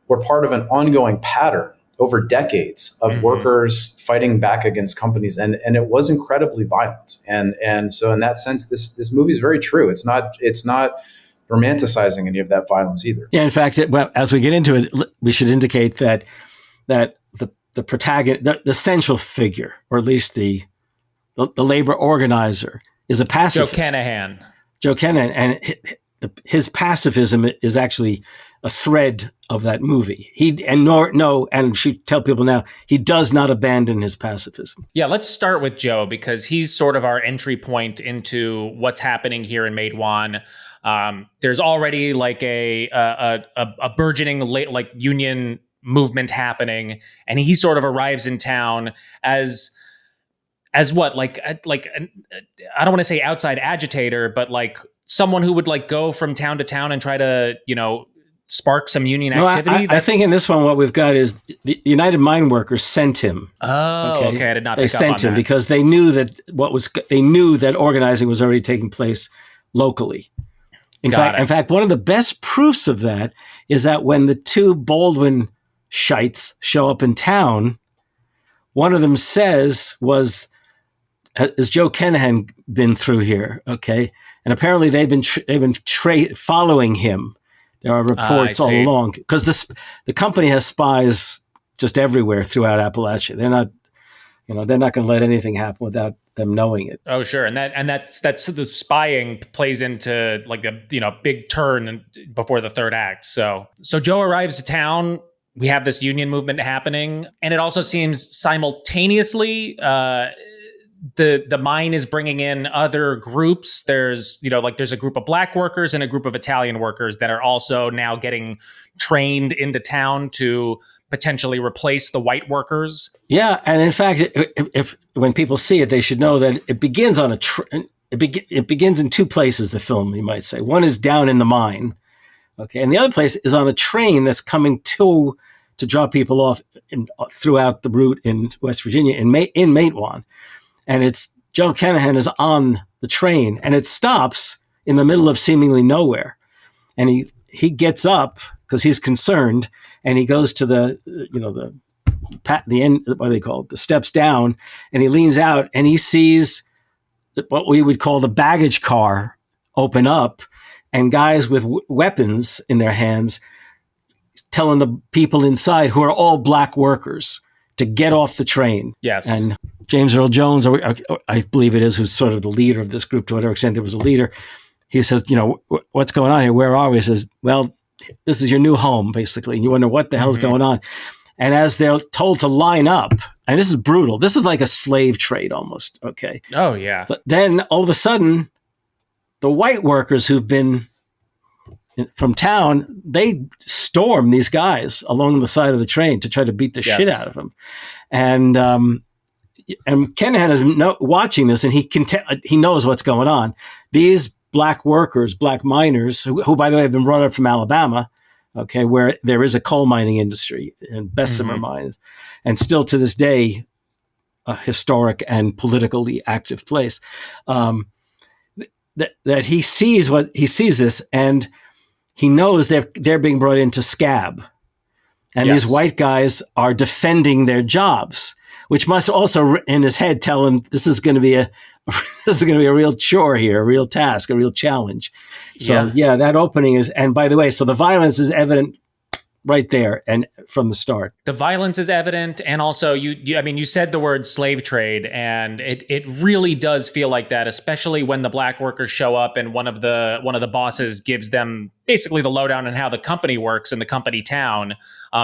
were part of an ongoing pattern over decades of workers fighting back against companies, and it was incredibly violent. And so in that sense, this movie is very true. It's not romanticizing any of that violence either. Yeah, in fact, as we get into it, we should indicate that the protagonist, the central figure, or at least the labor organizer, is a pacifist. Joe Kanahan, and his pacifism is actually a thread of that movie. And should tell people now, he does not abandon his pacifism. Yeah, let's start with Joe, because he's sort of our entry point into what's happening here in Matewan. There's already like a burgeoning like union movement happening, and he sort of arrives in town as what, like I don't want to say outside agitator, but like someone who would like go from town to town and try to, spark some union activity. I think in this one, what we've got is the United Mine Workers sent him. Oh, okay. I did not. They sent him because they knew that organizing was already taking place locally. In fact, one of the best proofs of that is that when the two Baldwin shites show up in town, one of them says, has Joe Kanahan been through here? Okay. And apparently they've been following him. There are reports all along, because the company has spies just everywhere throughout Appalachia. They're not going to let anything happen without them knowing it. Oh, sure. And that's the spying plays into like a big turn before the third act. So Joe arrives to town. We have this union movement happening, and it also seems simultaneously the mine is bringing in other groups. There's a group of black workers and a group of Italian workers that are also now getting trained into town to potentially replace the white workers. Yeah, and in fact, when people see it, they should know that it begins on it begins in two places. The film, you might say, one is down in the mine, okay, and the other place is on a train that's coming to drop people off throughout the route in West Virginia in Matewan. And it's Joe Kanahan is on the train, and it stops in the middle of seemingly nowhere. And he gets up because he's concerned, and he goes to the end, what do they call it, the steps down, and he leans out and he sees what we would call the baggage car open up, and guys with weapons in their hands telling the people inside, who are all black workers, to get off the train. Yes. And James Earl Jones, or I believe it is, who's sort of the leader of this group to whatever extent there was a leader. He says, what's going on here? Where are we? He says, well, this is your new home, basically. And you wonder what the hell's going on. And as they're told to line up, and this is brutal. This is like a slave trade almost. Okay. Oh, yeah. But then all of a sudden, the white workers who've been from town, they storm these guys along the side of the train to try to beat the shit out of them. And Kenahan is watching this, and he knows what's going on. These black workers, black miners, who by the way have been brought up from Alabama, okay, where there is a coal mining industry and Bessemer mines, and still to this day, a historic and politically active place. That he sees this, and he knows they're being brought into scab, and these white guys are defending their jobs, which must also in his head tell him this is going to be a real chore here, a real task, a real challenge. So that opening is, and by the way, so the violence is evident right there and from the start. The violence is evident, and also you said the word slave trade, and it really does feel like that, especially when the black workers show up and one of the bosses gives them basically the lowdown on how the company works in the company town.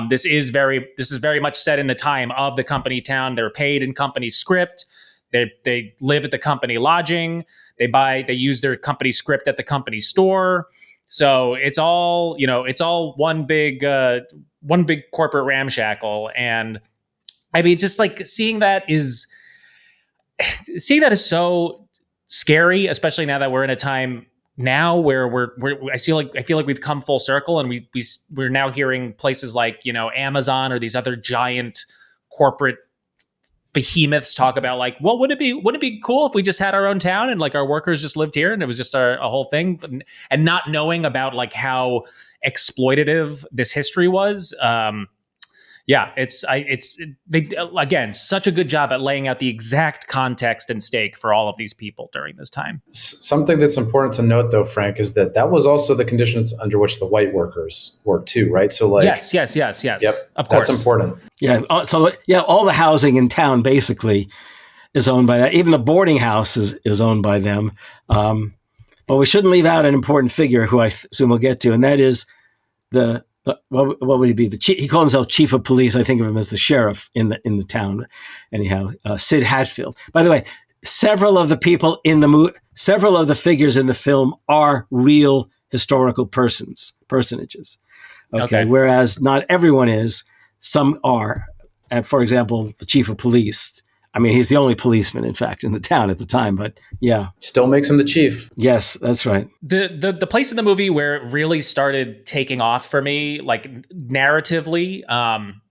This is very much set in the time of the company town. They're paid in company script. They live at the company lodging. They use their company script at the company store. So it's all one big corporate ramshackle. And I mean, just like seeing that is so scary, especially now that we're in a time now where I feel like we've come full circle, and we're now hearing places like, Amazon or these other giant corporate behemoths talk about like, well, wouldn't it be cool if we just had our own town and like our workers just lived here and it was just a whole thing, and not knowing about like how exploitative this history was. They again, such a good job at laying out the exact context and stake for all of these people during this time. Something that's important to note, though, Frank, is that was also the conditions under which the white workers worked too, right? So, like, yes. Yep, of course, that's important. Yeah. So, all the housing in town basically is owned by that. Even the boarding house is owned by them. But we shouldn't leave out an important figure who I assume we'll get to, and that is what would he be? The chief, he called himself chief of police. I think of him as the sheriff in the town. Anyhow, Sid Hatfield. By the way, several of the figures in the film are real historical personages. Okay. Whereas not everyone is. Some are. And for example, the chief of police. I mean, he's the only policeman, in fact, in the town at the time. But yeah, still makes him the chief. Yes, that's right. The place in the movie where it really started taking off for me, like narratively,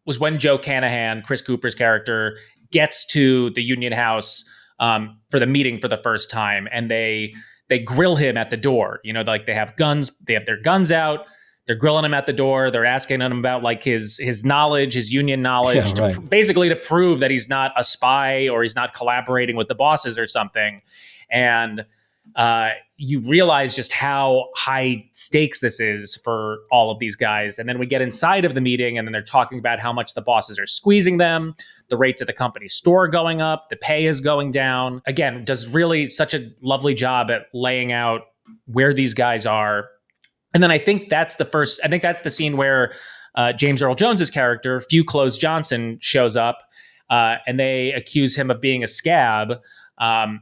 was when Joe Canahan, Chris Cooper's character, gets to the Union House for the meeting for the first time, and they grill him at the door. Like they have guns, they have their guns out. They're grilling him at the door. They're asking him about like his knowledge, his union knowledge, basically to prove that he's not a spy or he's not collaborating with the bosses or something. And you realize just how high stakes this is for all of these guys. And then we get inside of the meeting, and then they're talking about how much the bosses are squeezing them, the rates at the company store going up, the pay is going down. Again, does really such a lovely job at laying out where these guys are. And then I think that's the scene where James Earl Jones's character, Few Clothes Johnson, shows up, and they accuse him of being a scab. And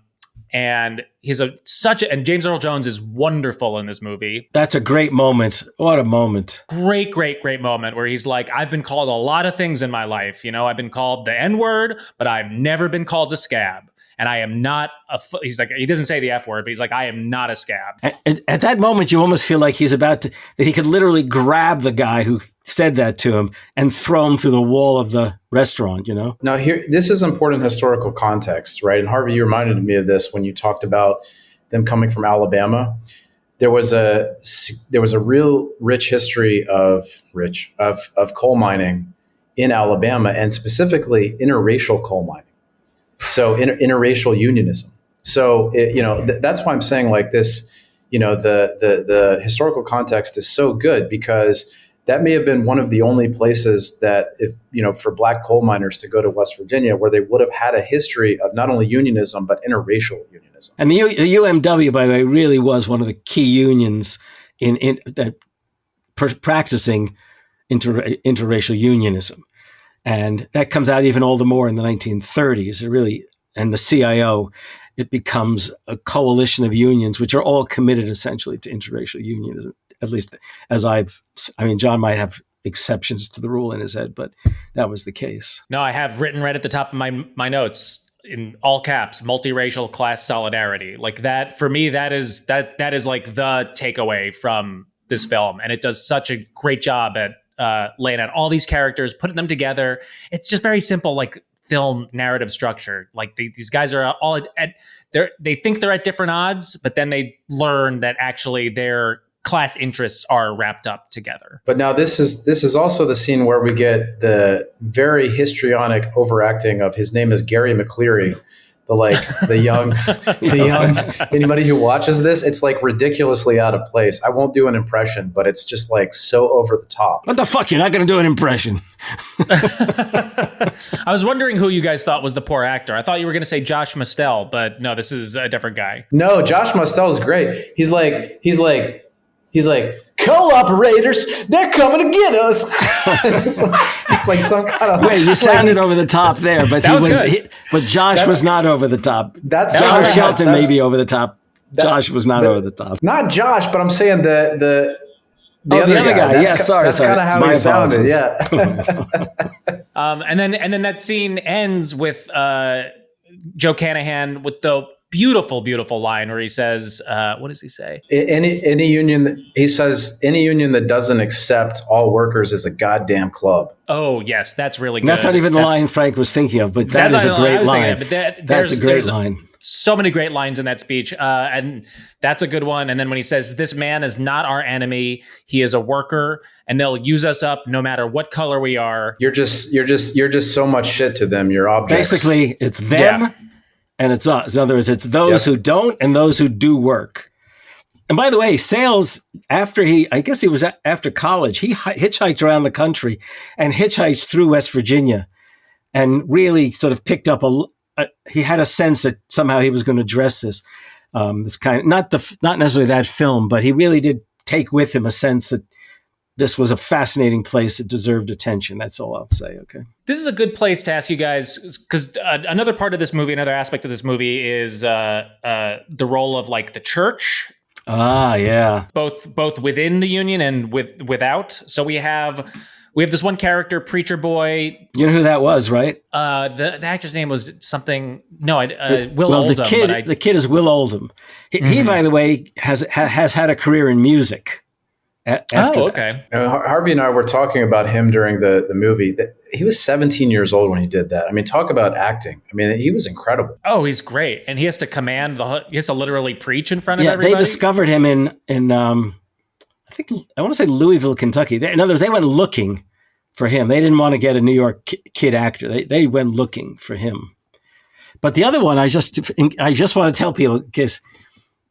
and James Earl Jones is wonderful in this movie. That's a great moment. What a moment. Great moment where he's like, I've been called a lot of things in my life. I've been called the N-word, but I've never been called a scab. And I am not he's like, he doesn't say the F word, but he's like, I am not a scab. At that moment, you almost feel like that he could literally grab the guy who said that to him and throw him through the wall of the restaurant, Now this is important historical context, right? And Harvey, you reminded me of this when you talked about them coming from Alabama. There was a real rich history of coal mining in Alabama, and specifically interracial coal mining. So interracial unionism. So that's why I'm saying like this. The historical context is so good because that may have been one of the only places that, if for Black coal miners to go to West Virginia, where they would have had a history of not only unionism but interracial unionism. And the UMW, by the way, really was one of the key unions in practicing interracial unionism, and that comes out even all the more in the 1930s. It really, and the CIO, it becomes a coalition of unions which are all committed essentially to interracial unionism. At least John might have exceptions to the rule in his head, but that was the case. No, I have written right at the top of my notes in all caps, multiracial class solidarity. Like that, for me, that is like the takeaway from this film. And it does such a great job at laying out all these characters, putting them together. It's just very simple, like film narrative structure. Like these guys are all they think they're at different odds, but then they learn that actually their class interests are wrapped up together. But now this is also the scene where we get the very histrionic overacting of, his name is Gary McCleary, the young anybody who watches this, it's like ridiculously out of place. I won't do an impression, but it's just like so over the top. What the fuck? You're not going to do an impression. I was wondering who you guys thought was the poor actor. I thought you were going to say Josh Mostel, but no, this is a different guy. No, Josh Mostel is great. He's like, coal operators, they're coming to get us. it's like some kind of. Wait, you sounded over the top there, but but Josh was not over the top. That's Jon Shelton may be over the top. Josh was not over the top. Not Josh, but I'm saying the other guy. That's kind of how he sounded. Yeah. And then that scene ends with Joe Canahan with the beautiful line where he says, what does he say? Any union, he says, any union that doesn't accept all workers is a goddamn club. Oh, yes, that's really good. That's not even the line Frank was thinking of, but that is a great line. That's a great line. So many great lines in that speech, and that's a good one. And then when he says, "This man is not our enemy; he is a worker, and they'll use us up no matter what color we are." You're just so much shit to them. You're objects. Basically, it's them. Yeah. And it's us. In other words, it's those who don't and those who do work. And by the way, Sayles, after college, he hitchhiked around the country and hitchhiked through West Virginia and really sort of picked up he had a sense that somehow he was going to address this kind of, not necessarily that film, but he really did take with him a sense that this was a fascinating place that deserved attention. That's all I'll say. Okay. This is a good place to ask you guys, because another part of this movie, another aspect of this movie is the role of like the church. Ah, yeah. Both within the union and without. So we have this one character, Preacher Boy. You know who that was, right? The actor's name was something. No, Will Oldham. The kid is Will Oldham. He, by the way, has had a career in music. Okay. Harvey and I were talking about him during the movie. He was 17 years old when he did that. I mean, talk about acting. I mean, he was incredible. Oh, he's great, and he has to he has to literally preach in front of everybody. They discovered him in I want to say Louisville, Kentucky. In other words, they went looking for him. They didn't want to get a New York kid actor. They went looking for him. But the other one, I just want to tell people, because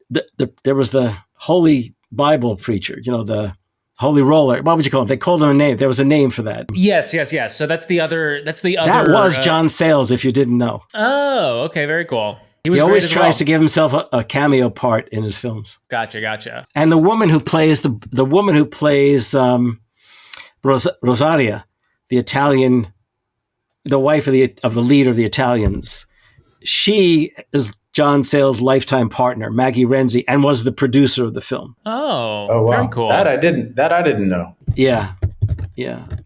there was the Holy Bible preacher, the Holy Roller. What would you call him? They called him a name. There was a name for that. Yes. So that's the other. That was John Sayles, if you didn't know. Oh, okay, very cool. He always tries to give himself a cameo part in his films. Gotcha. And the woman who plays Rosaria, the Italian, the wife of the leader of the Italians, she is John Sayles' lifetime partner, Maggie Renzi, and was the producer of the film. Oh, wow. Very cool. That I didn't know. Yeah.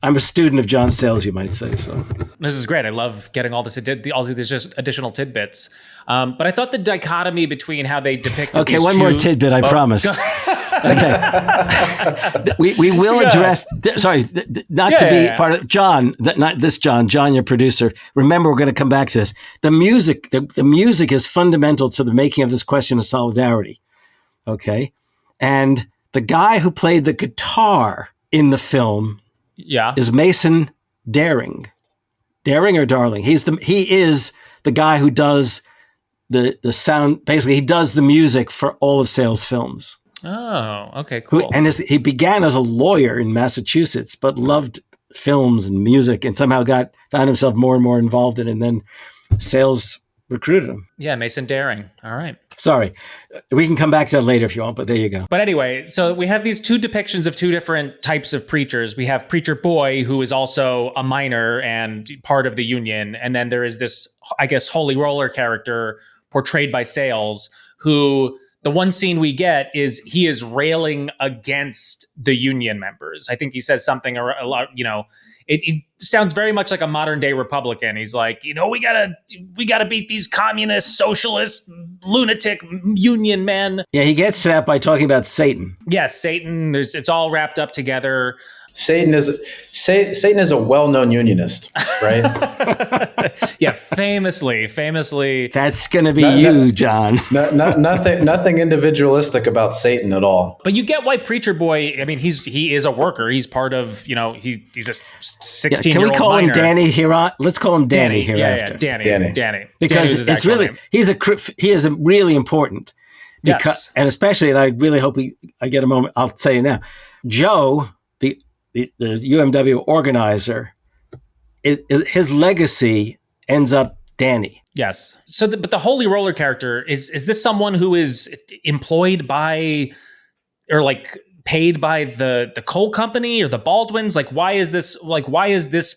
I'm a student of John Sayles, you might say. So this is great. I love getting all these just additional tidbits. But I thought the dichotomy between how they depicted. Okay, one more tidbit, I promise. Okay, we will address. Sorry, not to be part of John. Not this John. John, your producer. Remember, we're going to come back to this. The music. The music is fundamental to the making of this question of solidarity. Okay, and the guy who played the guitar in the film, is Mason Daring. Daring or Darling? He is the guy who does the sound. Basically, he does the music for all of Sayles' films. Oh, okay, cool. He began as a lawyer in Massachusetts, but loved films and music, and somehow found himself more and more involved in it. And then Sayles recruited him. Yeah, Mason Daring. All right. Sorry, we can come back to that later if you want, but there you go. But anyway, so we have these two depictions of two different types of preachers. We have Preacher Boy, who is also a miner and part of the Union. And then there is this, I guess, Holy Roller character portrayed by Sayles, who the one scene we get is he is railing against the Union members. I think he says something a lot, it sounds very much like a modern day Republican. He's like, we gotta beat these communist, socialist, lunatic Union men. Yeah, he gets to that by talking about Satan. Yes, Satan. It's all wrapped up together. Satan is a well-known unionist, right? Yeah, famously. That's going to be John. Nothing individualistic about Satan at all. But you get why Preacher Boy. I mean, he is a worker. He's part of he's a 16-year-old. Can we call minor. him Danny here on? Let's call him Danny hereafter. Yeah, Danny. Because it's really name. he is really important. Yes, and especially, and I really hope I get a moment. I'll tell you now, Joe, the UMW organizer, his legacy ends up Danny. Yes. So, but the Holy Roller character is this someone who is employed by, or like paid by the coal company or the Baldwins? Like, why is this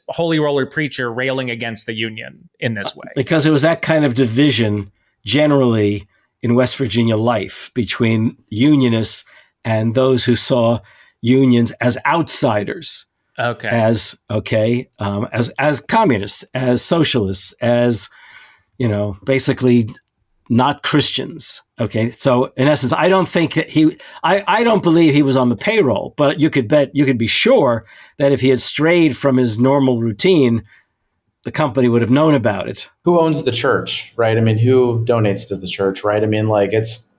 Holy Roller preacher railing against the Union in this way? Because it was that kind of division generally in West Virginia life between Unionists and those who saw unions as outsiders, as communists, as socialists, as basically not Christians. Okay, so in essence, I don't think that I don't believe he was on the payroll, but you could be sure that if he had strayed from his normal routine, the company would have known about it. Who owns the church, right? I mean, who donates to the church, right? I mean, like it's.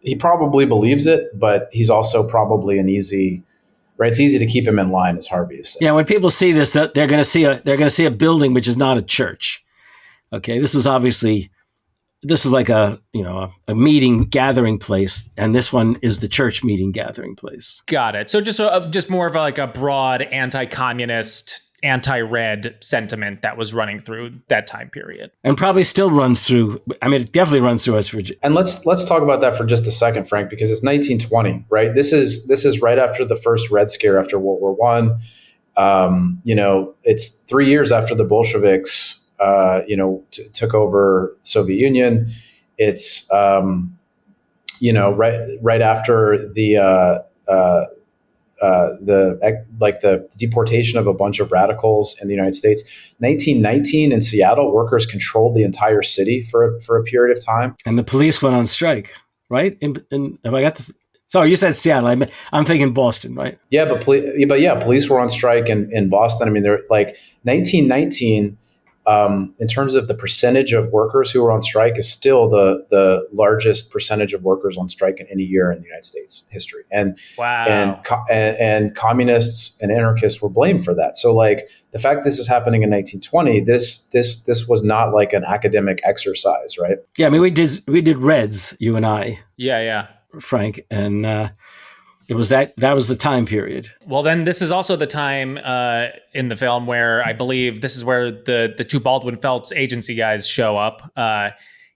He probably believes it, but he's also probably it's easy to keep him in line, as Harvey is saying. Yeah, when people see this, they're going to see a building which is not a church. Okay, this is like a meeting gathering place, and this one is the church meeting gathering place. Got it. So just more of like a broad anti-communist, anti-red sentiment that was running through that time period, and probably still runs through. I mean, it definitely runs through West Virginia. And let's talk about that for just a second, Frank, because it's 1920, right? This is right after the first Red Scare after World War I. It's 3 years after the Bolsheviks, took over the Soviet Union. It's right after the deportation of a bunch of radicals in the United States. 1919 in Seattle, workers controlled the entire city for a period of time, and the police went on strike. Right? Have I got this? Sorry, you said Seattle. I'm thinking Boston, right? Yeah, police were on strike in Boston. I mean, they're like 1919. In terms of the percentage of workers who were on strike, is still the largest percentage of workers on strike in any year in the United States history. And wow. And communists and anarchists were blamed for that. So like the fact this is happening in 1920, this was not like an academic exercise, right? Yeah, I mean we did Reds, you and I. Yeah. Frank, and it was that was the time period. Well, then this is also the time in the film where I believe this is where the two Baldwin Felts agency guys show up.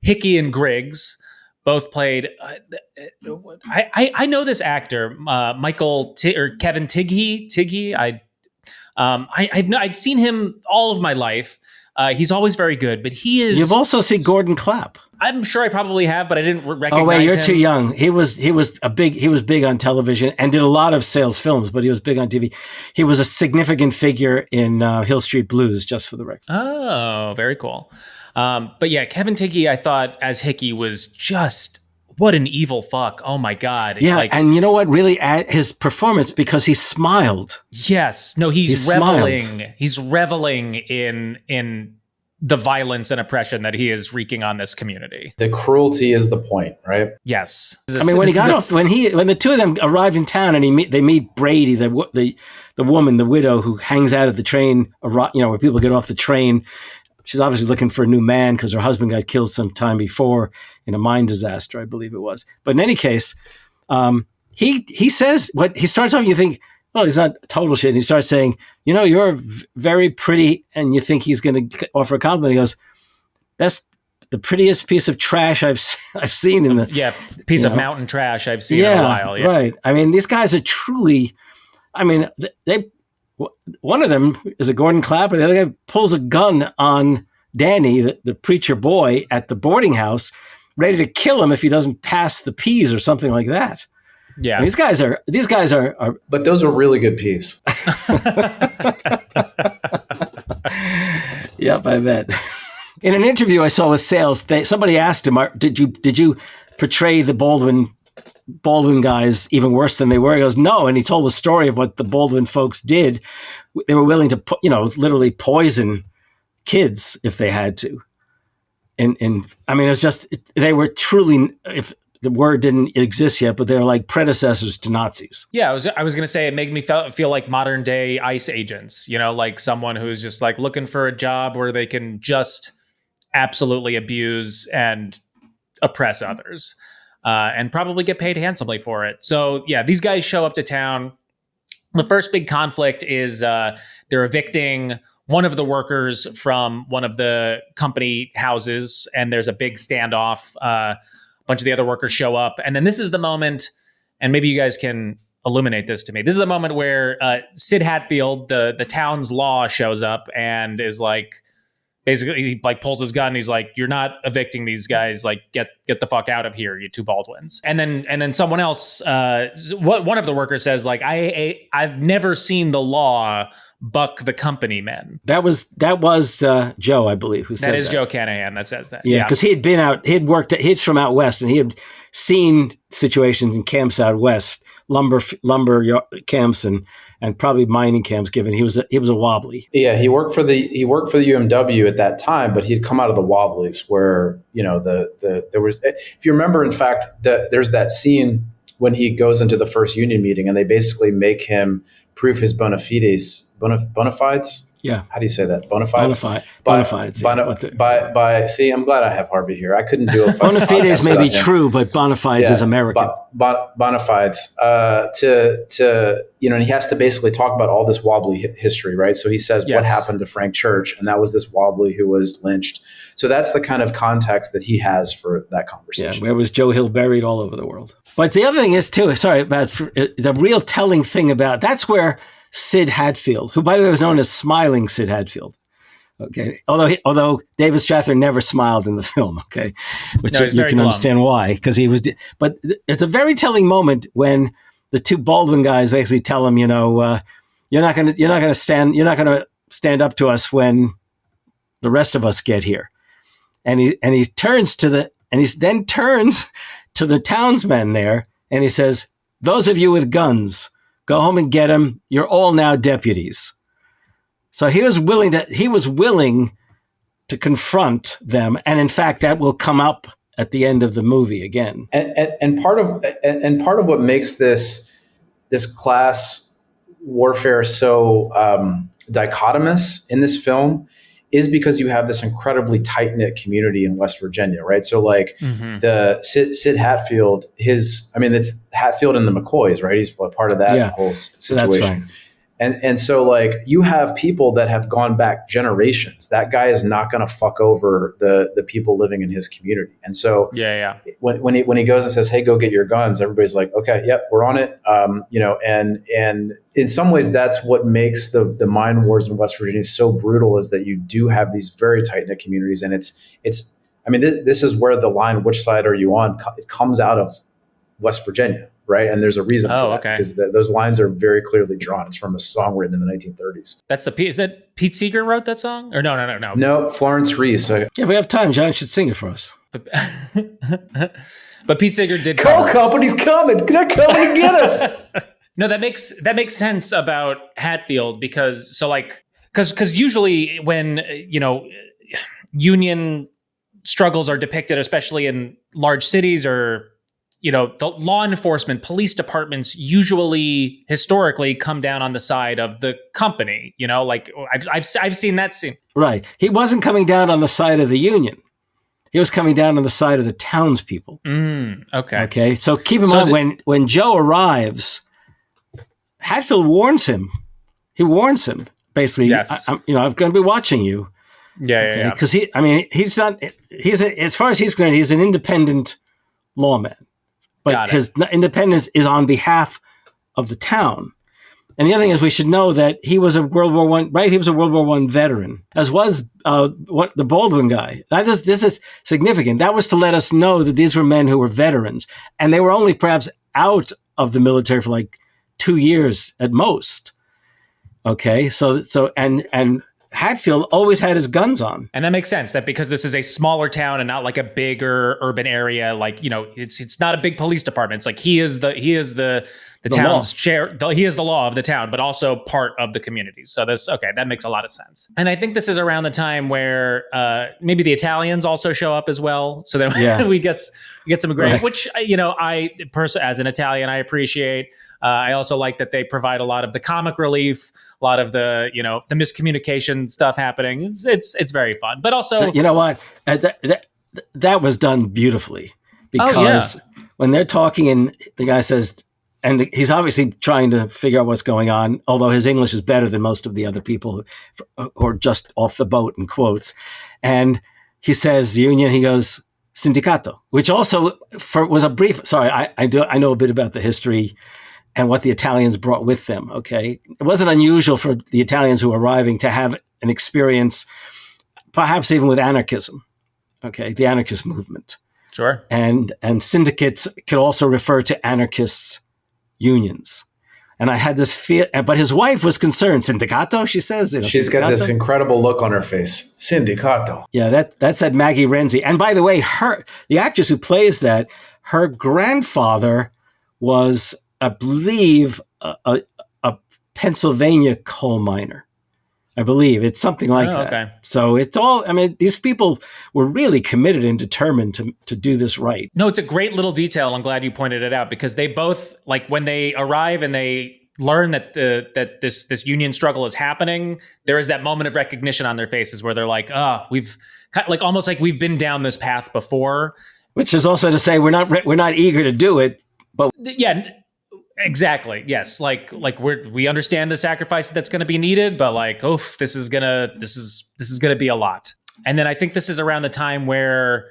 Hickey and Griggs both played. I know this actor, or Kevin Tighe. I've seen him all of my life. He's always very good, but he is. You've also seen Gordon Clapp. I'm sure I probably have, but I didn't recognize him. Oh wait, you're too young. He was big on television and did a lot of Sayles films, but he was big on TV. He was a significant figure in Hill Street Blues, just for the record. Oh, very cool. But yeah, Kevin Tighe, I thought as Hickey was just what an evil fuck. Oh my God. Yeah, and you know what really added his performance, because he smiled. Yes. No, he's reveling. Smiled. He's reveling in the violence and oppression that he is wreaking on this community. The cruelty is the point, right? Yes. I mean, when the two of them arrived in town and they meet Brady, the woman, the widow who hangs out at the train, where people get off the train. she's obviously looking for a new man because her husband got killed some time before in a mine disaster, I believe it was. But in any case, he says what he starts off. And you think, well, he's not total shit. And he starts saying, you're very pretty, and you think he's going to offer a compliment. He goes, that's the prettiest piece of trash I've seen in the piece of mountain trash I've seen in a while. Yeah, right. I mean, these guys are truly. I mean, one of them is a Gordon Clapper. The other guy pulls a gun on Danny, the preacher boy, at the boarding house, ready to kill him if he doesn't pass the peas or something like that. Yeah, and these guys are. But those are really good peas. Yep, I bet. In an interview I saw with Sayles, somebody asked him, "Did you portray the Baldwin guys even worse than they were?" He goes, "No," and he told the story of what the Baldwin folks did. They were willing to, literally poison kids if they had to. And I mean, it's just they were truly, if the word didn't exist yet, but they're like predecessors to Nazis. Yeah, I was going to say it made me feel like modern day ICE agents. Like someone who's just like looking for a job where they can just absolutely abuse and oppress others, and probably get paid handsomely for it. So yeah, these guys show up to town. The first big conflict is they're evicting one of the workers from one of the company houses, and there's a big standoff. A bunch of the other workers show up, and then this is the moment, and maybe you guys can illuminate this to me. This is the moment where Sid Hatfield, the town's law, shows up and is like, basically, he like pulls his gun. And he's like, "You're not evicting these guys. Like, get the fuck out of here, you two Baldwins." And then someone else, one of the workers says, like, I've never seen the law buck the company men. That was Joe, I believe, who said that. That is Joe Canahan that says that. Yeah, because he's from out west, and he had seen situations in camps out west, lumber camps and probably mining camps. Given he was a wobbly. Yeah, he worked for the UMW at that time, but he'd come out of the wobblies where there was. If you remember, in fact, there's that scene when he goes into the first union meeting, and they basically make him prove his bona fides. Yeah. How do you say that? Bona fides? Bona fides. By see, I'm glad I have Harvey here. I couldn't do it. Bona fides may be true, but bona fides is American. Bona fides. And he has to basically talk about all this wobbly history, right? So he says what happened to Frank Church, and that was this wobbly who was lynched. So that's the kind of context that he has for that conversation. Yeah, where was Joe Hill buried all over the world. But the other thing is, too, about the real telling thing about, that's where Sid Hatfield, who by the way was known as Smiling Sid Hatfield, okay, although David Strathairn never smiled in the film, okay, which you can understand why, because he was. But it's a very telling moment when the two Baldwin guys basically tell him, you're not going to stand up to us when the rest of us get here, and he turns to the townsmen there, and he says, "Those of you with guns, go home and get them. You're all now deputies." So he was willing to confront them, and in fact, that will come up at the end of the movie again. And part of what makes this class warfare so dichotomous in this film is because you have this incredibly tight-knit community in West Virginia, right? So like the Sid Hatfield, it's Hatfield and the McCoys, right? He's part of that whole situation. That's right. And so like you have people that have gone back generations. That guy is not going to fuck over the people living in his community. And so when he goes and says, "Hey, go get your guns," everybody's like, "Okay, yep, we're on it." And in some ways that's what makes the mine wars in West Virginia so brutal, is that you do have these very tight-knit communities. And this is where the line, which side are you on? It comes out of West Virginia. Right. And there's a reason for that, because those lines are very clearly drawn. It's from a song written in the 1930s. Is that Pete Seeger wrote that song? Or no. No, Florence Reese. Yeah, we have time. John should sing it for us. But Pete Seeger did. Coal company's coming. They're coming to get us. No, that makes sense about Hatfield, because usually when, union struggles are depicted, especially in large cities or the law enforcement, police departments usually historically come down on the side of the company. Like I've seen that scene. Right. He wasn't coming down on the side of the union. He was coming down on the side of the townspeople. Okay. Okay. So keep in mind when Joe arrives, Hatfield warns him. He warns him basically. Yes. I'm going to be watching you. Yeah. Because he's not. As far as he's concerned, he's an independent lawman. But his independence is on behalf of the town. And the other thing is, we should know that he was a World War I, right? He was a World War I veteran, as was the Baldwin guy. This is significant. That was to let us know that these were men who were veterans, and they were only perhaps out of the military for like 2 years at most. Okay, so and Hatfield always had his guns on. And that makes sense, that because this is a smaller town and not like a bigger urban area, like, it's not a big police department. It's like he is the town's chair. He is the law of the town, but also part of the community. So that makes a lot of sense. And I think this is around the time where maybe the Italians also show up as well. So that we get some great, right. Which, I personally, as an Italian, I appreciate. I also like that they provide a lot of the comic relief, a lot of the, the miscommunication stuff happening. It's very fun, but also, you know what, that was done beautifully, because when they're talking and the guy says, and he's obviously trying to figure out what's going on, although his English is better than most of the other people who are just off the boat, in quotes. And he says union, he goes sindicato, which also was a brief, sorry, I know a bit about the history and what the Italians brought with them, okay? It wasn't unusual for the Italians who were arriving to have an experience, perhaps even with anarchism, okay, the anarchist movement. Sure. And syndicates could also refer to anarchists' unions. And I had this fear, but his wife was concerned. Sindicato, she says. She's got this incredible look on her face. Sindicato. Yeah, that said Maggie Renzi. And by the way, the actress who plays that, her grandfather was, I believe, a Pennsylvania coal miner. I believe it's something like that. Okay. So it's all, these people were really committed and determined to do this right. No, it's a great little detail. I'm glad you pointed it out, because they both, like, when they arrive and they learn that that this union struggle is happening, there is that moment of recognition on their faces where they're like, we've almost like we've been down this path before. Which is also to say we're not eager to do it, but yeah. Exactly. Yes. Like we understand the sacrifice that's going to be needed, but like, this is gonna be a lot. And then I think this is around the time where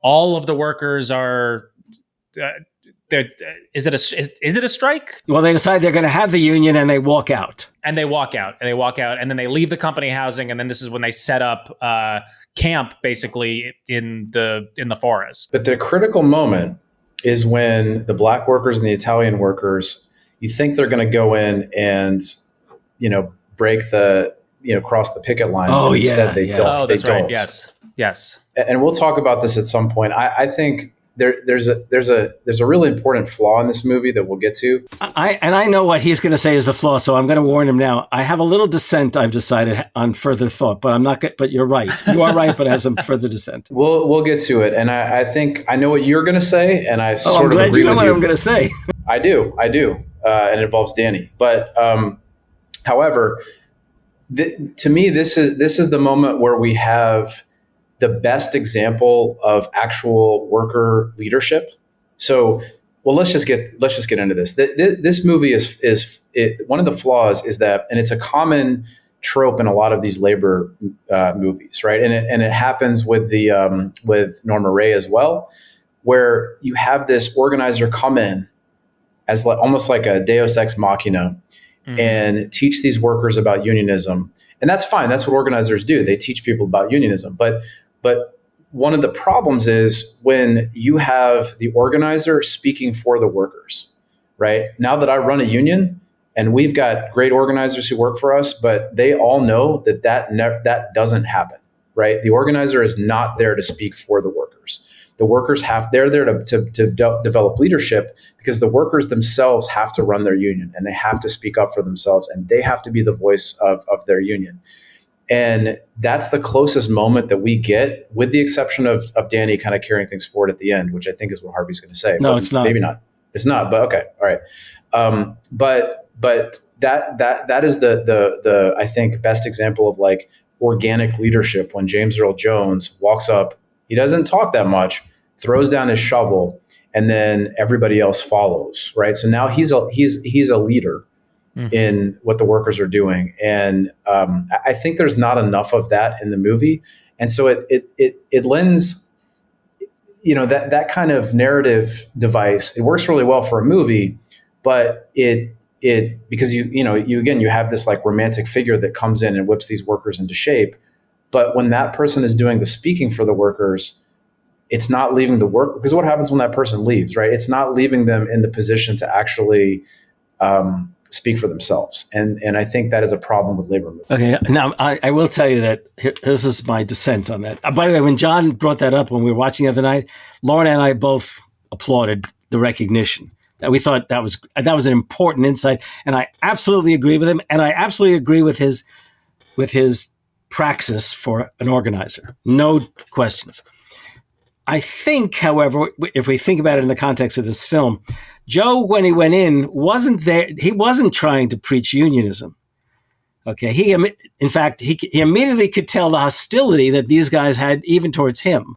all of the workers are. Is it a strike? Well, they decide they're going to have the union, and they walk out. And then they leave the company housing, and then this is when they set up camp, basically in the forest. But the critical moment is when the black workers and the Italian workers, you think they're going to go in and, break cross the picket lines. Oh, and instead they don't. Oh, that's they right. Don't. Yes. And we'll talk about this at some point. I think there's a really important flaw in this movie that we'll get to. I know what he's going to say is the flaw, so I'm going to warn him now. I have a little dissent, I've decided, on further thought, but I'm not. But you're right. You are right, but I have some further dissent. We'll get to it, and I think I know what you're going to say, and I sort I'm of glad agree you know with what you. I'm going to say. I do, and it involves Danny. But however, to me, this is the moment where we have the best example of actual worker leadership. So, well, let's just get into this. This movie is one of the flaws is that, and it's a common trope in a lot of these labor movies, right? And it happens with with Norma Rae as well, where you have this organizer come in as almost like a Deus ex machina and teach these workers about unionism. And that's fine. That's what organizers do. They teach people about unionism. But one of the problems is when you have the organizer speaking for the workers, right? Now that I run a union and we've got great organizers who work for us, but they all know that doesn't happen, right? The organizer is not there to speak for the workers. The workers they're there to develop leadership, because the workers themselves have to run their union and they have to speak up for themselves and they have to be the voice of their union. And that's the closest moment that we get, with the exception of Danny kind of carrying things forward at the end, which I think is what Harvey's going to say. No, but it's not. Maybe not. It's not, but okay. All right. But that is the I think best example of like organic leadership, when James Earl Jones walks up, he doesn't talk that much, throws down his shovel, and then everybody else follows, right? So now he's a leader in what the workers are doing. And I think there's not enough of that in the movie. And so it lends, that kind of narrative device, it works really well for a movie, but because you have this like romantic figure that comes in and whips these workers into shape. But when that person is doing the speaking for the workers, it's not leaving the work, because what happens when that person leaves, right? It's not leaving them in the position to actually speak for themselves. And I think that is a problem with labor movement. Okay, now I will tell you that this is my dissent on that. By the way, when John brought that up when we were watching the other night, Lauren and I both applauded the recognition. That we thought that was an important insight, and I absolutely agree with him, and I absolutely agree with his praxis for an organizer. No questions. I think, however, if we think about it in the context of this film, Joe, when he went in, wasn't there. He wasn't trying to preach unionism. Okay, he immediately could tell the hostility that these guys had even towards him.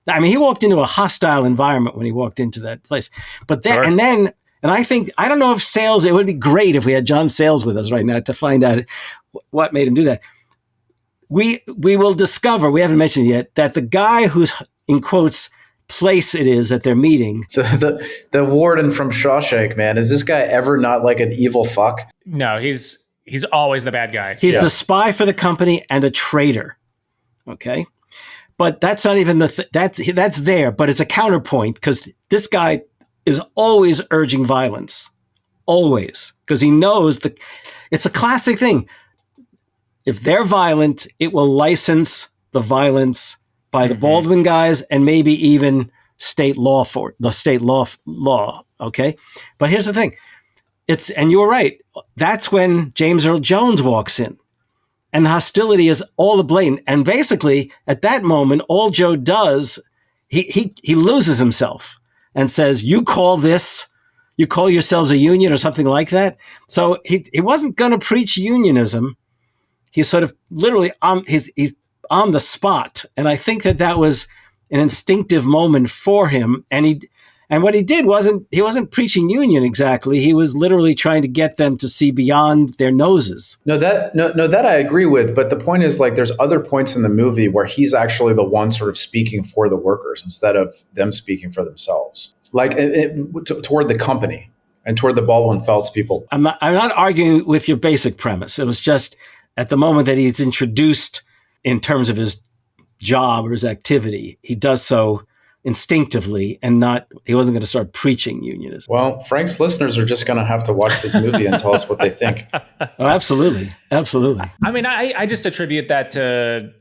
I mean, he walked into a hostile environment when he walked into that place. But then, Sure. and I think, I don't know if Sayles, it would be great if we had John Sayles with us right now to find out what made him do that. We will discover, we haven't mentioned yet, that the guy whose, in quotes, place it is that they're meeting. The warden from Shawshank, man, is this guy ever not like an evil fuck? No, he's always the bad guy. He's the spy for the company and a traitor. Okay. But that's not even that's there, but it's a counterpoint, because this guy is always urging violence. Always. Because he knows it's a classic thing. If they're violent, it will license the violence by the Baldwin guys and maybe even state law. Okay. But here's the thing. And you were right. That's when James Earl Jones walks in. And the hostility is all the blatant. And basically, at that moment, all Joe does, he loses himself and says, you call yourselves a union or something like that. So he wasn't going to preach unionism. He's sort of literally he's on the spot. And I think that was an instinctive moment for him. And what he did he wasn't preaching union exactly. He was literally trying to get them to see beyond their noses. No, that I agree with. But the point is, like, there's other points in the movie where he's actually the one sort of speaking for the workers instead of them speaking for themselves, like toward the company and toward the Baldwin Felts people. I'm not arguing with your basic premise. It was just at the moment that he's introduced in terms of his job or his activity, he does so instinctively, and he wasn't going to start preaching unionism. Well, Frank's listeners are just going to have to watch this movie and tell us what they think. Oh, absolutely. Absolutely. I mean, I just attribute that to,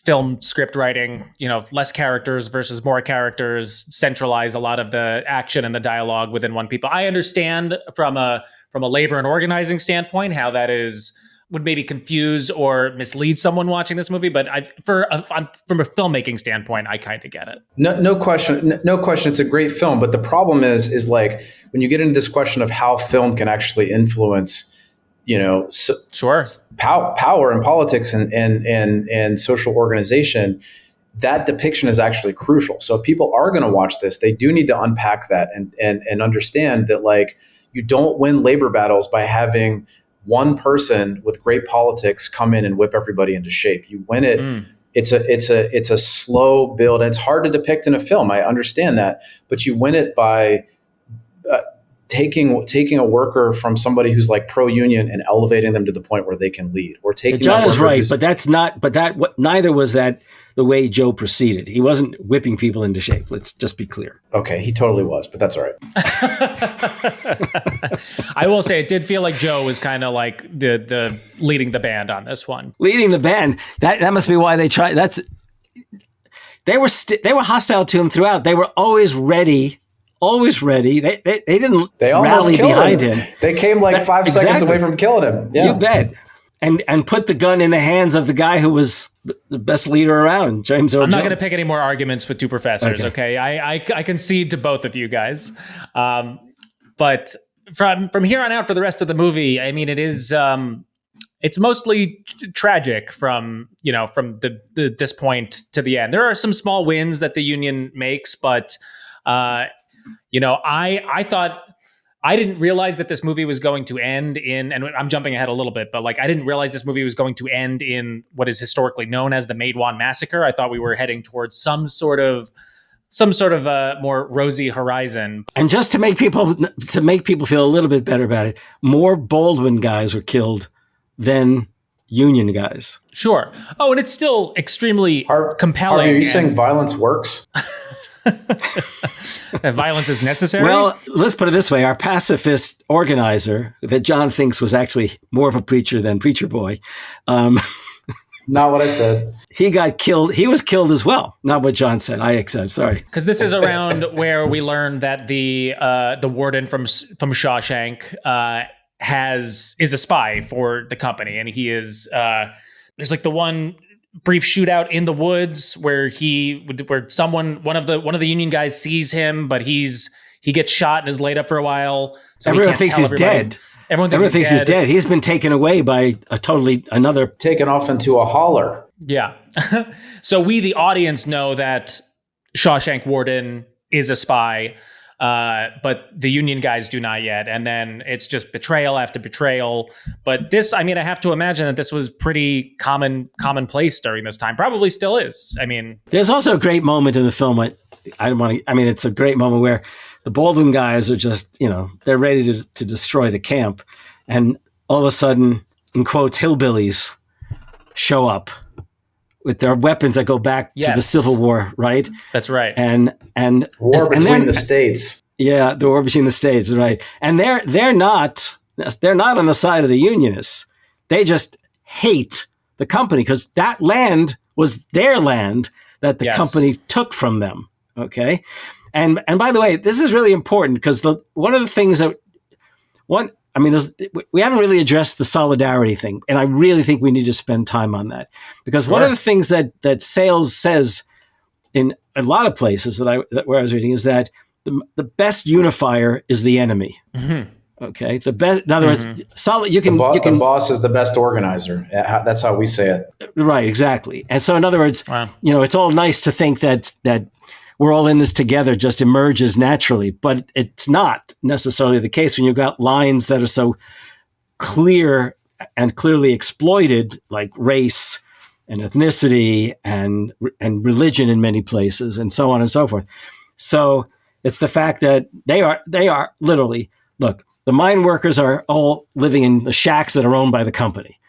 film script writing, less characters versus more characters, centralize a lot of the action and the dialogue within one people. I understand from a labor and organizing standpoint how that would maybe confuse or mislead someone watching this movie, but from a filmmaking standpoint, I kind of get it. No question. It's a great film, but the problem is like when you get into this question of how film can actually influence, Sure, power and politics and social organization, that depiction is actually crucial. So if people are going to watch this, they do need to unpack that and understand that, like, you don't win labor battles by having one person with great politics come in and whip everybody into shape. You win it. It's a slow build, and it's hard to depict in a film. I understand that, but you win it by taking a worker from somebody who's like pro-union and elevating them to the point where they can lead. Or taking John is right, but neither was that the way Joe proceeded. He wasn't whipping people into shape. Let's just be clear. Okay, he totally was, but that's all right. I will say it did feel like Joe was kind of like the leading the band on this one. Leading the band. That must be why they tried. They were hostile to him throughout. They were always ready. Always ready. They didn't They almost rally killed behind him. him. They came like 5 seconds away from killing him. Yeah. You bet. and put the gun in the hands of the guy who was the best leader around, James Earl I'm not Jones. going to pick any more arguments with two professors. Okay, I concede to both of you guys, but from here on out for the rest of the movie, I mean, it is it's mostly tragic from this point to the end. There are some small wins that the Union makes, but I thought. I didn't realize that this movie was going to end in, and I'm jumping ahead a little bit, but like I didn't realize this movie was going to end in what is historically known as the Matewan Massacre. I thought we were heading towards some sort of a more rosy horizon. And just to make people feel a little bit better about it, more Baldwin guys were killed than Union guys. Sure. Oh, and it's still extremely compelling. Harvey, are you saying violence works? That violence is necessary? Well, let's put it this way. Our pacifist organizer that John thinks was actually more of a preacher than Preacher Boy. Not what I said. He got killed. He was killed as well. Not what John said. I accept. Sorry. Because this is around where we learn that the warden from Shawshank is a spy for the company, and he is there's like the one brief shootout in the woods where one of the Union guys sees him, but he gets shot and is laid up for a while. So everyone thinks he's dead. Everyone thinks he's dead. He's been taken away by taken off into a holler. Yeah. So we, the audience, know that Shawshank Warden is a spy, but the Union guys do not yet. And then it's just betrayal after betrayal. But this, I mean, I have to imagine that this was pretty commonplace during this time. Probably still is. I mean, there's also a great moment in the film. It's a great moment where the Baldwin guys are just, they're ready to destroy the camp. And all of a sudden, in quotes, hillbillies show up with their weapons that go back to the Civil War, right? That's right. And war between the states. Yeah, the war between the states, right? And they're not on the side of the Unionists. They just hate the company because that land was their land that the company took from them. Okay, and by the way, this is really important because one of the things we haven't really addressed the solidarity thing, and I really think we need to spend time on that because one of the things that Sayles says in a lot of places where I was reading is that the best unifier is the enemy. Mm-hmm. Okay, the best. In other words, solid. The boss is the best organizer. That's how we say it. Right, exactly. And so, in other words, it's all nice to think that we're all in this together just emerges naturally, but it's not necessarily the case when you've got lines that are so clear and clearly exploited, like race and ethnicity and religion in many places, and so on and so forth. So it's the fact that they are literally, look, the mine workers are all living in the shacks that are owned by the company.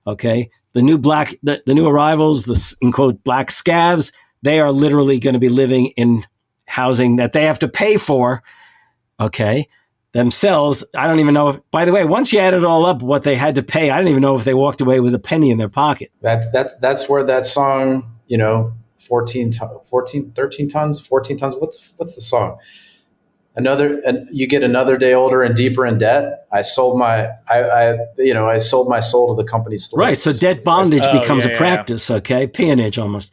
Okay, the new arrivals, the in quote black scabs, they are literally going to be living in housing that they have to pay for. Okay, themselves. I don't even know. By the way, once you add it all up, what they had to pay, I don't even know if they walked away with a penny in their pocket. That's where that song, 13 tons. What's the song? You get another day older and deeper in debt. I sold my soul to the company's store. Right. So debt bondage becomes a practice. Yeah. Okay. Peonage almost.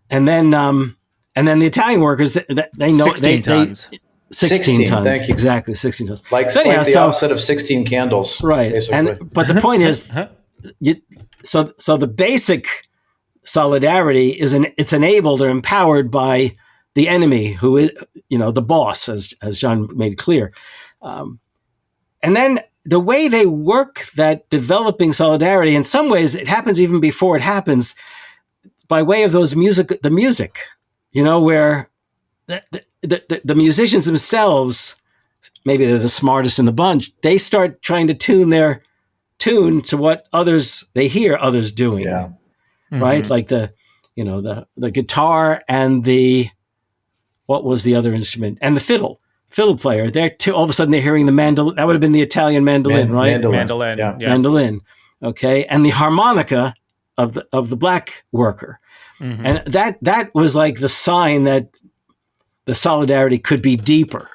And then the Italian workers, they know 16 tons. 16 tons. Thank you. Exactly. 16 tons. Like the opposite of 16 candles. Right. Basically. But the point is, so the basic solidarity it's enabled or empowered by the enemy, who is, the boss, as John made clear. And then the way they work that developing solidarity, in some ways, it happens even before it happens by way of the music, where the musicians themselves, maybe they're the smartest in the bunch, they start trying to tune their tune to what they hear others doing. Yeah. Right? Like the guitar and what was the other instrument? And the fiddle player. All of a sudden they're hearing the mandolin. That would have been the Italian mandolin, right? Mandolin. Yeah. Mandolin. Okay. And the harmonica of the black worker. Mm-hmm. And that was like the sign that the solidarity could be deeper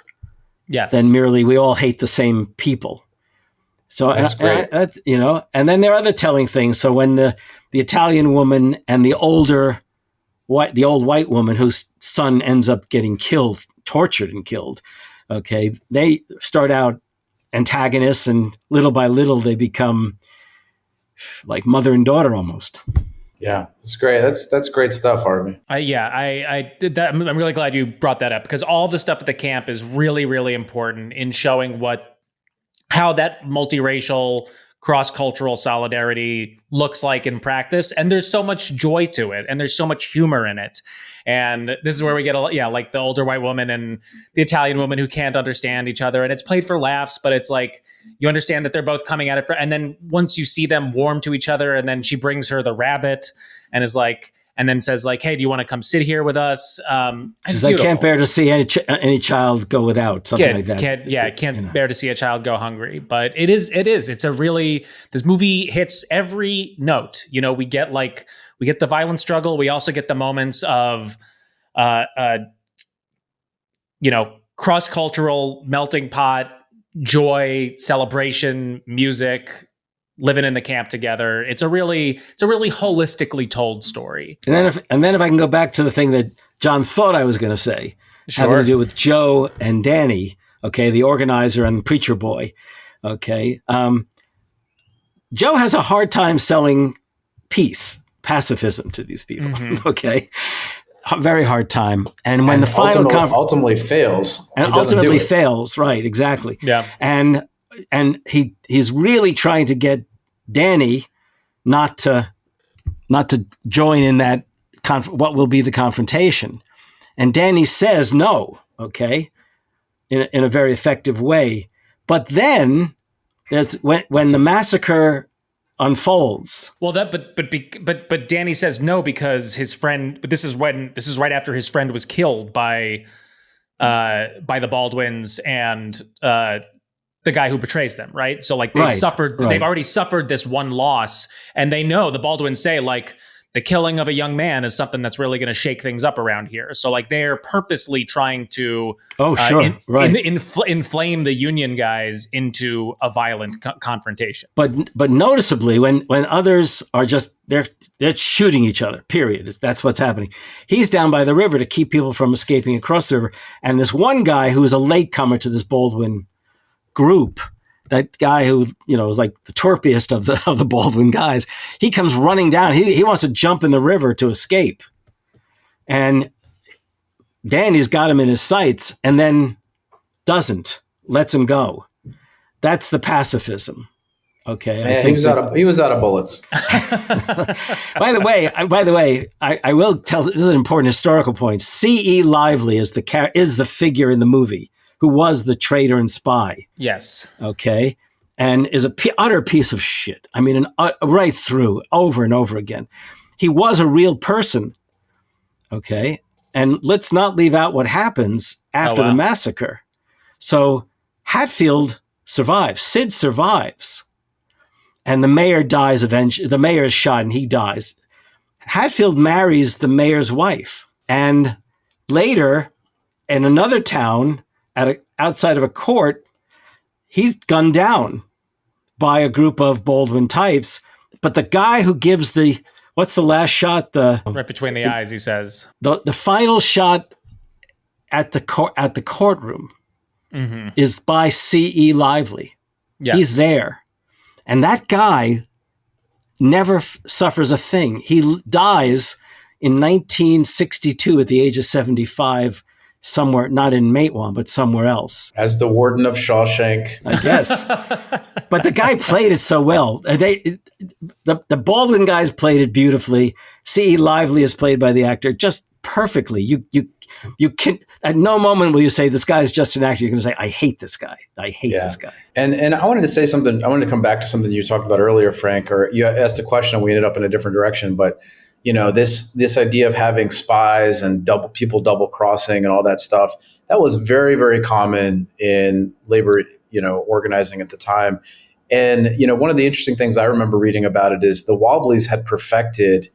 than merely we all hate the same people. So That's great. and then there are other telling things. So when the Italian woman and the old white woman whose son ends up getting killed, tortured and killed, okay, they start out antagonists, and little by little they become like mother and daughter almost. Yeah, that's great. That's great stuff, Harvey. I did that. I'm really glad you brought that up, because all the stuff at the camp is really, really important in showing how that multiracial, cross-cultural solidarity looks like in practice. And there's so much joy to it, and there's so much humor in it. And this is where we get like the older white woman and the Italian woman who can't understand each other. And it's played for laughs, but it's like, you understand that they're both coming at it and then once you see them warm to each other, and then she brings her the rabbit and is like, and then says like, hey, do you want to come sit here with us? She's like, can't bear to see any child go without, something like that. Can't bear to see a child go hungry. But it's a really, this movie hits every note. We get the violent struggle. We also get the moments of, cross-cultural melting pot, joy, celebration, music, living in the camp together. It's a really holistically told story. And then if I can go back to the thing that John thought I was going to say, sure, having to do with Joe and Danny, okay, the organizer and preacher boy, okay. Joe has a hard time selling pacifism to these people, okay. Very hard time. And when the final ultimately fails. And ultimately fails, right, exactly. Yeah. And he's really trying to get Danny not to join in that what will be the confrontation. And Danny says no, okay, in a very effective way. But then there's when the massacre unfolds. Well, but Danny says no because his friend. But this is right after his friend was killed by the Baldwins and the guy who betrays them, right? So like they've already suffered this one loss, and they know, the Baldwins say, like, the killing of a young man is something that's really going to shake things up around here. So like they're purposely trying to inflame the Union guys into a violent confrontation. But noticeably, when others are just they're shooting each other, period. That's what's happening. He's down by the river to keep people from escaping across the river, and this one guy who is a latecomer to this Baldwin group, that guy who, is like the torpiest of the Baldwin guys, he comes running down. He wants to jump in the river to escape. And Danny's got him in his sights and then lets him go. That's the pacifism. Okay. Man, he was out of bullets. By the way, I will tell, this is an important historical point. C.E. Lively is the figure in the movie who was the traitor and spy. Yes. Okay. And is utter piece of shit. I mean, right through, over and over again. He was a real person. Okay. And let's not leave out what happens after the massacre. So Hatfield survives. Sid survives. And the mayor dies eventually. The mayor is shot and he dies. Hatfield marries the mayor's wife. And later, in another town, outside of a court, he's gunned down by a group of Baldwin types. But the guy who gives what's the last shot? Right between the eyes, he says. The final shot at the courtroom is by C.E. Lively. Yes. He's there. And that guy never suffers a thing. He dies in 1962 at the age of 75, somewhere, not in Matewan, but somewhere else. As the warden of Shawshank. I guess. But the guy played it so well. The Baldwin guys played it beautifully. C.E. Lively is played by the actor just perfectly. You can, at no moment will you say this guy's just an actor. You're going to say, I hate this guy. I hate this guy. And I wanted to say something. I wanted to come back to something you talked about earlier, Frank, or you asked a question and we ended up in a different direction. But this idea of having spies and double crossing and all that stuff, that was very, very common in labor, organizing at the time. And, one of the interesting things I remember reading about it is the Wobblies had perfected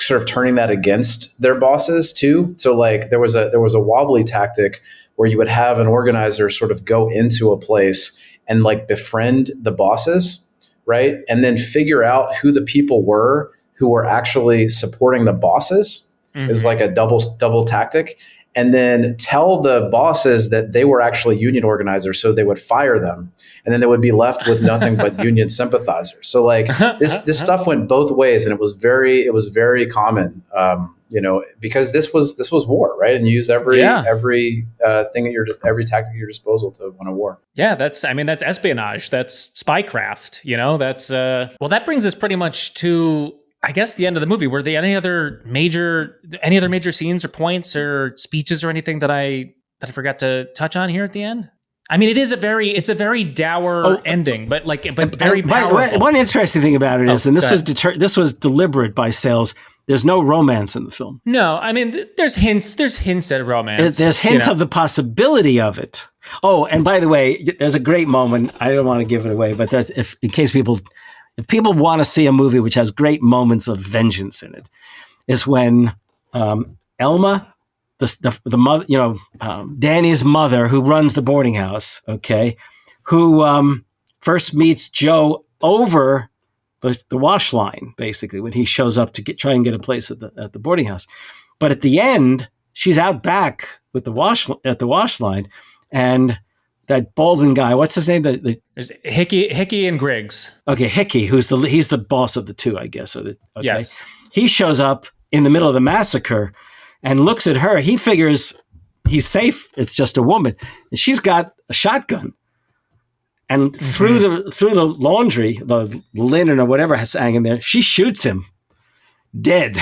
sort of turning that against their bosses too. So like there was a wobbly tactic where you would have an organizer sort of go into a place and like befriend the bosses, right? And then figure out who the people were who were actually supporting the bosses. It was like a double tactic. And then tell the bosses that they were actually union organizers, so they would fire them, and then they would be left with nothing but union sympathizers. So like this stuff went both ways, and it was very common, because this was war, right? And you use every thing at every tactic at your disposal to win a war. Yeah, that's espionage, that's spycraft. That brings us pretty much to, I guess, the end of the movie. Were there any other major scenes or points or speeches or anything that I forgot to touch on here at the end? I mean, it's a very dour ending, but very powerful. One interesting thing about it is, and this was deliberate by Sayles, there's no romance in the film. No, I mean, there's hints at romance. There's hints of the possibility of it. Oh, and by the way, there's a great moment. I don't want to give it away, but if people want to see a movie which has great moments of vengeance in it, is when Elma, the mother, Danny's mother, who runs the boarding house, okay, who first meets Joe over the wash line, basically, when he shows up to try and get a place at the boarding house. But at the end, she's out back with at the wash line, and that Baldwin guy, what's his name? There's Hickey and Griggs. Okay, Hickey, he's the boss of the two, I guess. Yes. He shows up in the middle of the massacre and looks at her. He figures he's safe. It's just a woman. And she's got a shotgun. And through the laundry, the linen or whatever has hanging there, she shoots him dead.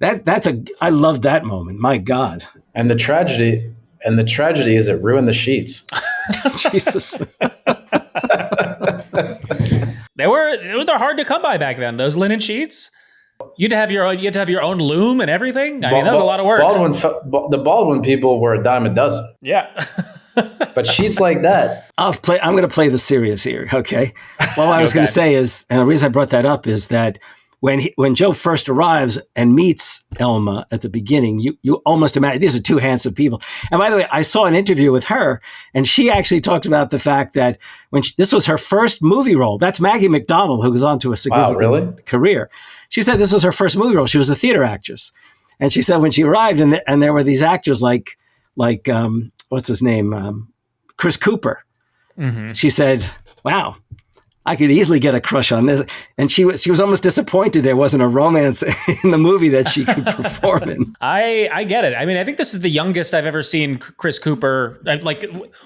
I love that moment. My God. And the tragedy is it ruined the sheets. Jesus. They're hard to come by back then. Those linen sheets. You had to have your own loom and everything. I mean, that was a lot of work. The Baldwin people were a dime a dozen. Yeah. But sheets like that. I'm going to play the serious here. Okay. Well, what I was going to say is, and the reason I brought that up is that when Joe first arrives and meets Elma at the beginning, you almost imagine these are two handsome people. And by the way, I saw an interview with her, and she actually talked about the fact that this was her first movie role. That's Maggie McDonald, who goes on to a significant career. She said this was her first movie role. She was a theater actress, and she said when she arrived, and there were these actors like what's his name, Chris Cooper. Mm-hmm. She said, "Wow, I could easily get a crush on this." And she was almost disappointed there wasn't a romance in the movie that she could perform in. I get it. I mean, I think this is the youngest I've ever seen Chris Cooper, like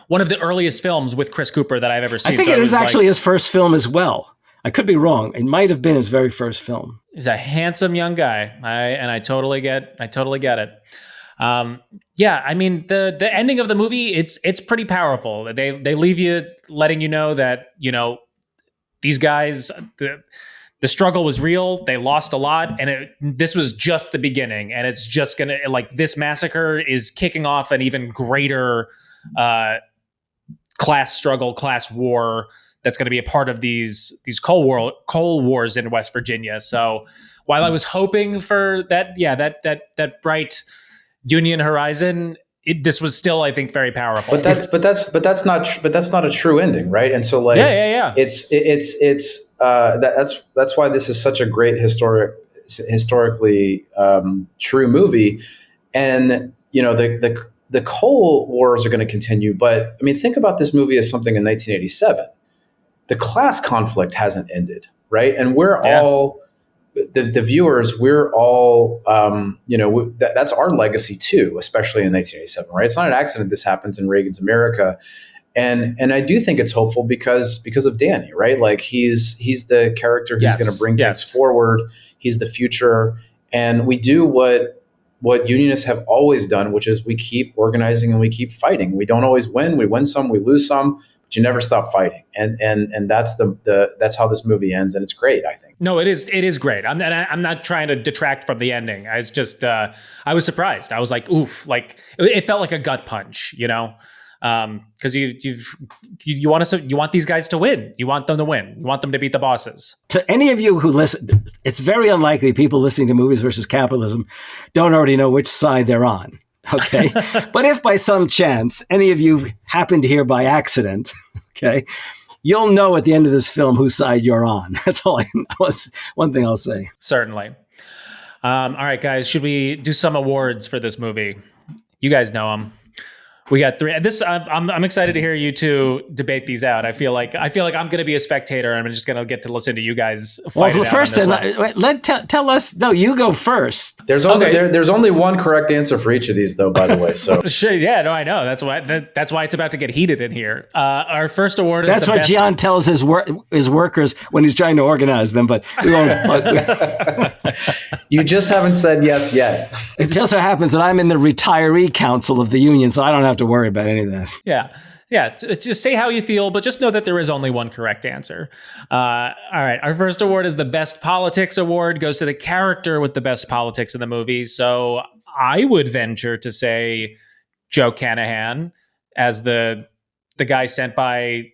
one of the earliest films with Chris Cooper that I've ever seen. I think it is actually his first film as well. I could be wrong. It might have been his very first film. He's a handsome young guy. I totally get it. Yeah, I mean the ending of the movie, it's pretty powerful. They leave you letting you know that, these guys, the struggle was real. They lost a lot, and this was just the beginning. And it's just gonna, this massacre is kicking off an even greater class struggle, class war that's going to be a part of these coal wars in West Virginia. So while I was hoping for that bright Union horizon, this was still, I think, very powerful. But that's not a true ending, right? And so yeah. That's why this is such a great historically true movie. And the coal wars are going to continue, but I mean, think about this movie as something in 1987. The class conflict hasn't ended, right? And we're all the viewers, we're all, that's our legacy too, especially in 1987, right? It's not an accident this happens in Reagan's America. And I do think it's hopeful because of Danny, right? Like he's the character who's going to bring things forward. He's the future. And we do what unionists have always done, which is we keep organizing and we keep fighting. We don't always win. We win some, we lose some, but you never stop fighting. And that's that's how this movie ends. And it's great, I think. No, it is great. I'm not trying to detract from the ending. I was just, I was surprised. I was like, oof, like it felt like a gut punch, because you want these guys to win. You want them to win. You want them to beat the bosses. To any of you who listen, it's very unlikely people listening to Movies versus Capitalism don't already know which side they're on. Okay. But if by some chance any of you happen to hear by accident, Okay. You'll know at the end of this film whose side you're on. That's all one thing I'll say. Certainly. All right, guys, should we do some awards for this movie? You guys know them. We got 3. I'm excited to hear you two debate these out. I feel like I'm going to be a spectator. And I'm just going to get to listen to you guys fight it out first, on this tell us. No, you go first. There's only one correct answer for each of these, though. By the way, so sure, yeah, no, I know. That's why it's about to get heated in here. Our first award is that's what Jon tells his workers when he's trying to organize them. But we won't. You just haven't said yes yet. It just so happens that I'm in the retiree council of the union, so I don't have to worry about any of that. Yeah. Just say how you feel, but just know that there is only one correct answer. All right. Our first award is the Best Politics Award. Goes to the character with the best politics in the movie. So I would venture to say Joe Canahan as the guy sent by,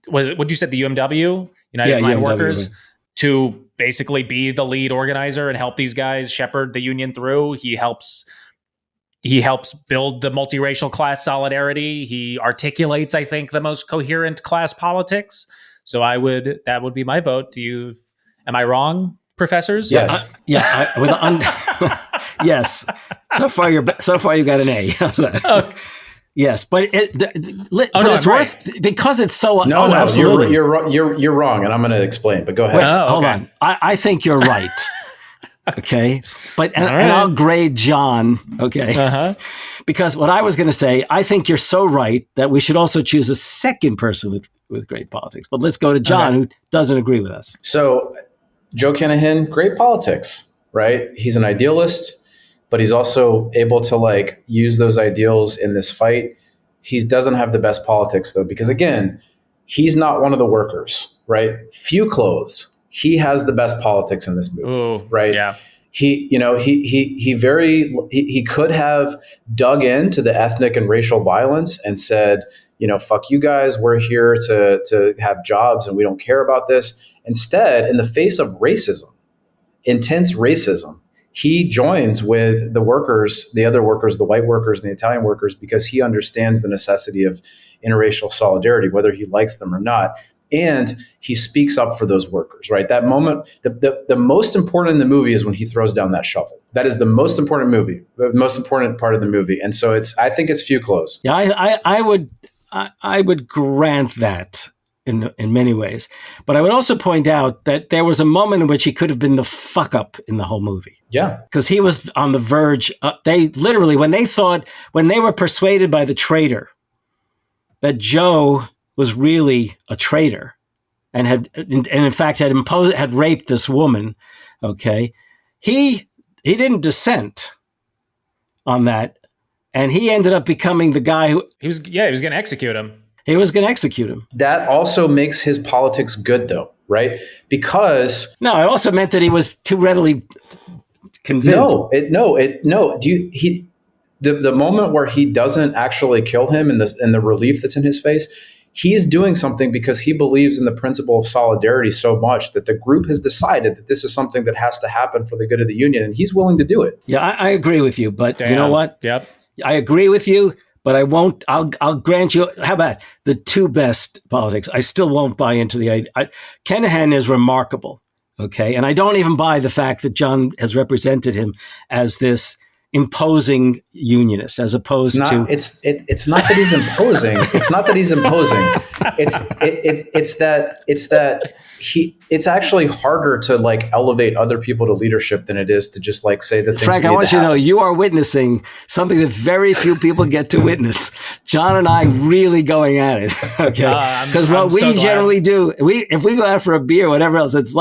what you said, the UMW, United Mine Workers, to basically be the lead organizer and help these guys shepherd the union through. He helps build the multiracial class solidarity. He articulates, I think, the most coherent class politics. So that would be my vote. Am I wrong, professors? Yes. Yes. So far you got an A. How's that? Okay. Yes, but it's worth because it's so. No, absolutely. You're wrong, and I'm going to explain. But go ahead. Hold on. I think you're right. Okay, and I'll grade Jon. Okay, because what I was going to say, I think you're so right that we should also choose a second person with great politics. But let's go to Jon, who doesn't agree with us. So, Joe Canahan, great politics, right? He's an idealist, but he's also able to use those ideals in this fight. He doesn't have the best politics though, because again, he's not one of the workers, right? Few clothes. He has the best politics in this movie. Ooh, right? Yeah. He could have dug into the ethnic and racial violence and said, fuck you guys, we're here to have jobs and we don't care about this. Instead, in the face of racism, intense racism, he joins with the workers, the other workers, the white workers and the Italian workers, because he understands the necessity of interracial solidarity, whether he likes them or not. And he speaks up for those workers, right? That moment, the most important in the movie is when he throws down that shovel. That is the most important part of the movie. And so I think it's few clothes. Yeah, I would grant that in many ways. But I would also point out that there was a moment in which he could have been the fuck up in the whole movie. Yeah. Because he was on the verge. They literally, when they were persuaded by the traitor that Joe was really a traitor and in fact had raped this woman. Okay. He didn't dissent on that. And he ended up becoming the guy who he was going to execute him. He was going to execute him. That also makes his politics good though, right? Because no, it also meant that he was too readily convinced. The moment where he doesn't actually kill him and the relief that's in his face, he's doing something because he believes in the principle of solidarity so much that the group has decided that this is something that has to happen for the good of the union, and he's willing to do it. Yeah, I agree with you, but you know what? Yep. I agree with you, but I won't. I'll grant you. How about the two best politics? I still won't buy into the idea. Canahan is remarkable, okay, and I don't even buy the fact that Jon has represented him as this imposing unionist, as opposed to it's not that he's imposing. It's not that he's imposing. It's actually harder to elevate other people to leadership than it is to just say the things. Frank, I want you to know you are witnessing something that very few people get to witness. Jon and I really going at it, okay? Because what we generally do, if we go out for a beer, or whatever else, it's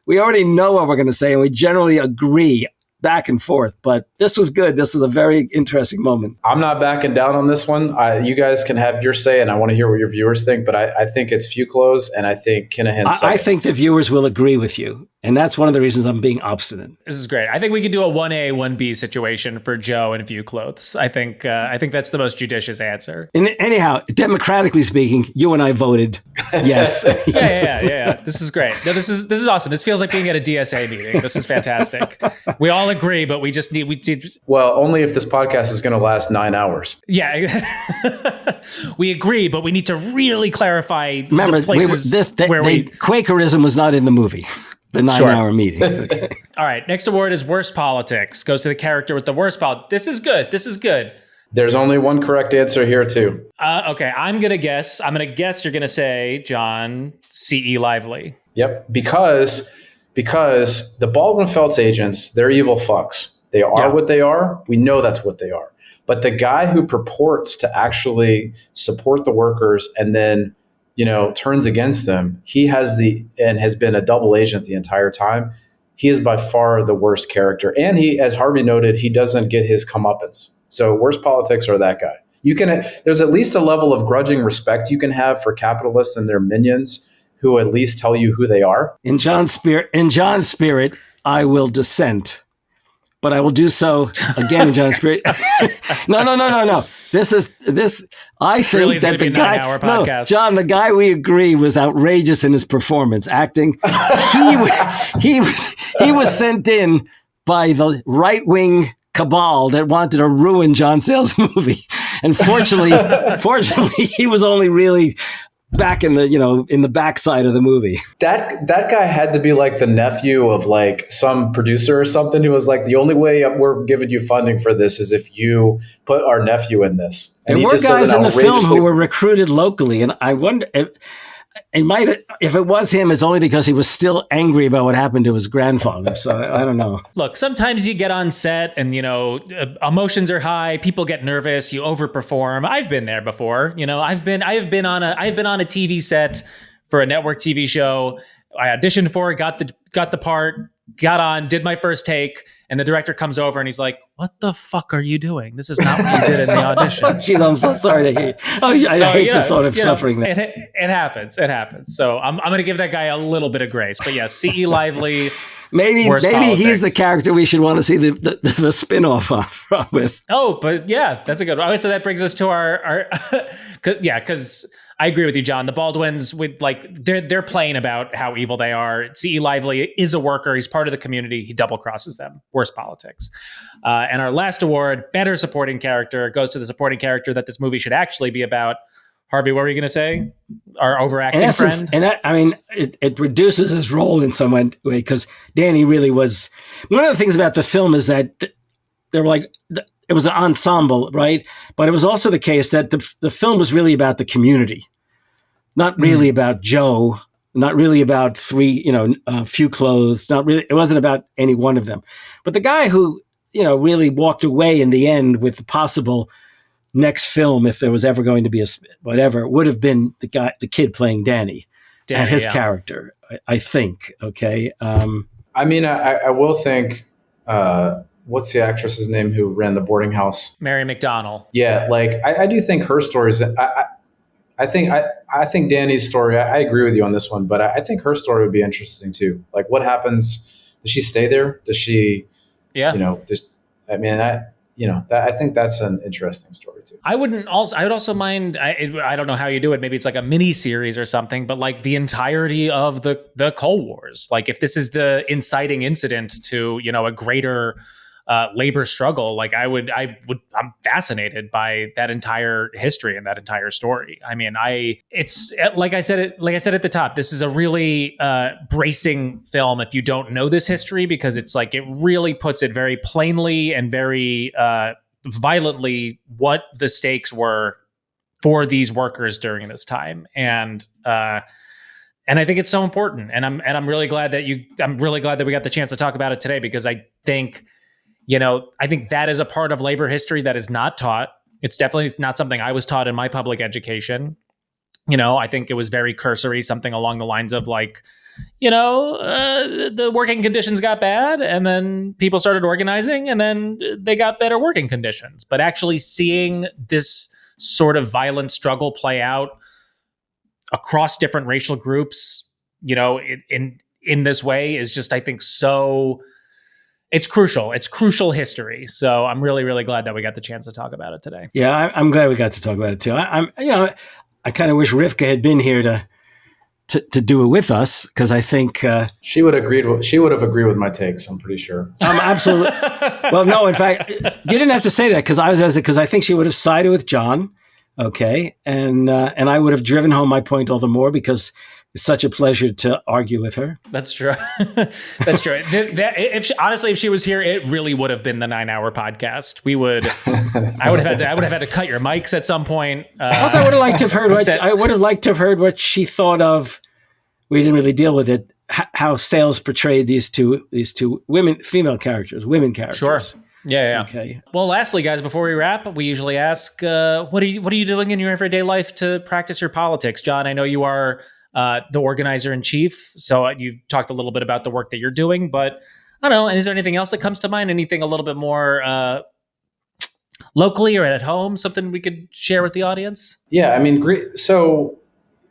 we already know what we're going to say, and we generally agree back and forth. But this was good. This is a very interesting moment. I'm not backing down on this one. You guys can have your say, and I want to hear what your viewers think. But I think it's few clothes, and I think Canahan's I think the viewers will agree with you. And that's one of the reasons I'm being obstinate. This is great. I think we could do a 1A, 1B situation for Joe and View Clothes. I think that's the most judicious answer. And anyhow, democratically speaking, you and I voted yes. Yeah. This is great. No, this is awesome. This feels like being at a DSA meeting. This is fantastic. We all agree, but we did. Well, only if this podcast is going to last 9 hours. Yeah. We agree, but we need to really clarify. Remember, the places Quakerism was not in the movie. The 9-hour meeting. Okay. All right. Next award is worst politics. Goes to the character with the worst politics. This is good. There's only one correct answer here too. Okay. I'm going to guess you're going to say, John, C.E. Lively. Yep. Because the Baldwin Felts agents, they're evil fucks. They are what they are. We know that's what they are. But the guy who purports to actually support the workers and then turns against them. He has been a double agent the entire time. He is by far the worst character. And he, as Harvey noted, he doesn't get his comeuppance. So worst politics are that guy. There's at least a level of grudging respect you can have for capitalists and their minions who at least tell you who they are. In John's spirit, I will dissent. But I will do so again in John's spirit. No. I think really that the guy, John, the guy we agree was outrageous in his performance, acting. He was sent in by the right-wing cabal that wanted to ruin John Sayles' movie, and fortunately, he was only really back in the backside of the movie. That guy had to be like the nephew of like some producer or something who was like, the only way we're giving you funding for this is if you put our nephew in this. And there were guys in the film who were recruited locally, and I wonder if it was him, it's only because he was still angry about what happened to his grandfather. So I don't know. Look, sometimes you get on set and, emotions are high. People get nervous. You overperform. I've been there before. I have been on a TV set for a network TV show. I auditioned for it, got the part, got on, did my first take. And the director comes over and he's like, "What the fuck are you doing? This is not what you did in the audition." Jeez, I'm so sorry to hear. I hate the thought of suffering that. It happens. So I'm going to give that guy a little bit of grace. But yeah, C.E. Lively. Maybe he's the character we should want to see the spin-off with. Oh, but yeah, that's a good one. All right, so that brings us to our because I agree with you, John. The Baldwins, they're playing about how evil they are. C.E. Lively is a worker. He's part of the community. He double crosses them. Worst politics. And our last award, better supporting character, goes to the supporting character that this movie should actually be about. Harvey, what were you going to say? Our overacting friend? And it reduces his role in some way because Danny really was. One of the things about the film is that they were like, it was an ensemble, right? But it was also the case that the film was really about the community, not really about Joe, not really about Few Clothes, not really. It wasn't about any one of them. But the guy who, really walked away in the end with the possible next film, if there was ever going to be would have been the kid playing Danny and his character, I think. Okay. I will think, what's the actress's name who ran the boarding house? Mary McDonnell. Yeah. I do think her story is, I think Danny's story, I agree with you on this one, but I think her story would be interesting too. Like what happens? Does she stay there? Does she, I think that's an interesting story too. I would also mind, I don't know how you do it. Maybe it's like a mini series or something, but like the entirety of the Coal Wars. Like if this is the inciting incident to, a greater labor struggle, like I'm fascinated by that entire history and that entire story. I mean, it's like I said at the top, this is a really bracing film if you don't know this history, because it's like, it really puts it very plainly and very violently what the stakes were for these workers during this time. And I think it's so important. And I'm really glad that we got the chance to talk about it today, because I think that is a part of labor history that is not taught. It's definitely not something I was taught in my public education. I think it was very cursory, something along the lines of like, the working conditions got bad and then people started organizing and then they got better working conditions. But actually seeing this sort of violent struggle play out across different racial groups, in in this way is just, I think, so it's crucial. It's crucial history. So I'm really, really glad that we got the chance to talk about it today. Yeah, I'm glad we got to talk about it too. I kind of wish Rivka had been here to do it with us, because I think she would have agreed with my takes. I'm pretty sure. Absolutely. Well, no, in fact, you didn't have to say that, because I think she would have sided with John. Okay, and I would have driven home my point all the more, because it's such a pleasure to argue with her. That's true. That's true. Honestly, if she was here, it really would have been the 9-hour podcast. I would have had to cut your mics at some point. Also, I would have liked to have heard what she thought of. We didn't really deal with it. How Sayles portrayed these two female characters. Sure. Yeah. Okay. Well, lastly, guys, before we wrap, we usually ask, what are you doing in your everyday life to practice your politics? John, I know you are the organizer in chief, so you've talked a little bit about the work that you're doing, but I don't know. And is there anything else that comes to mind? Anything a little bit more locally or at home? Something we could share with the audience? Yeah, I mean, great. So,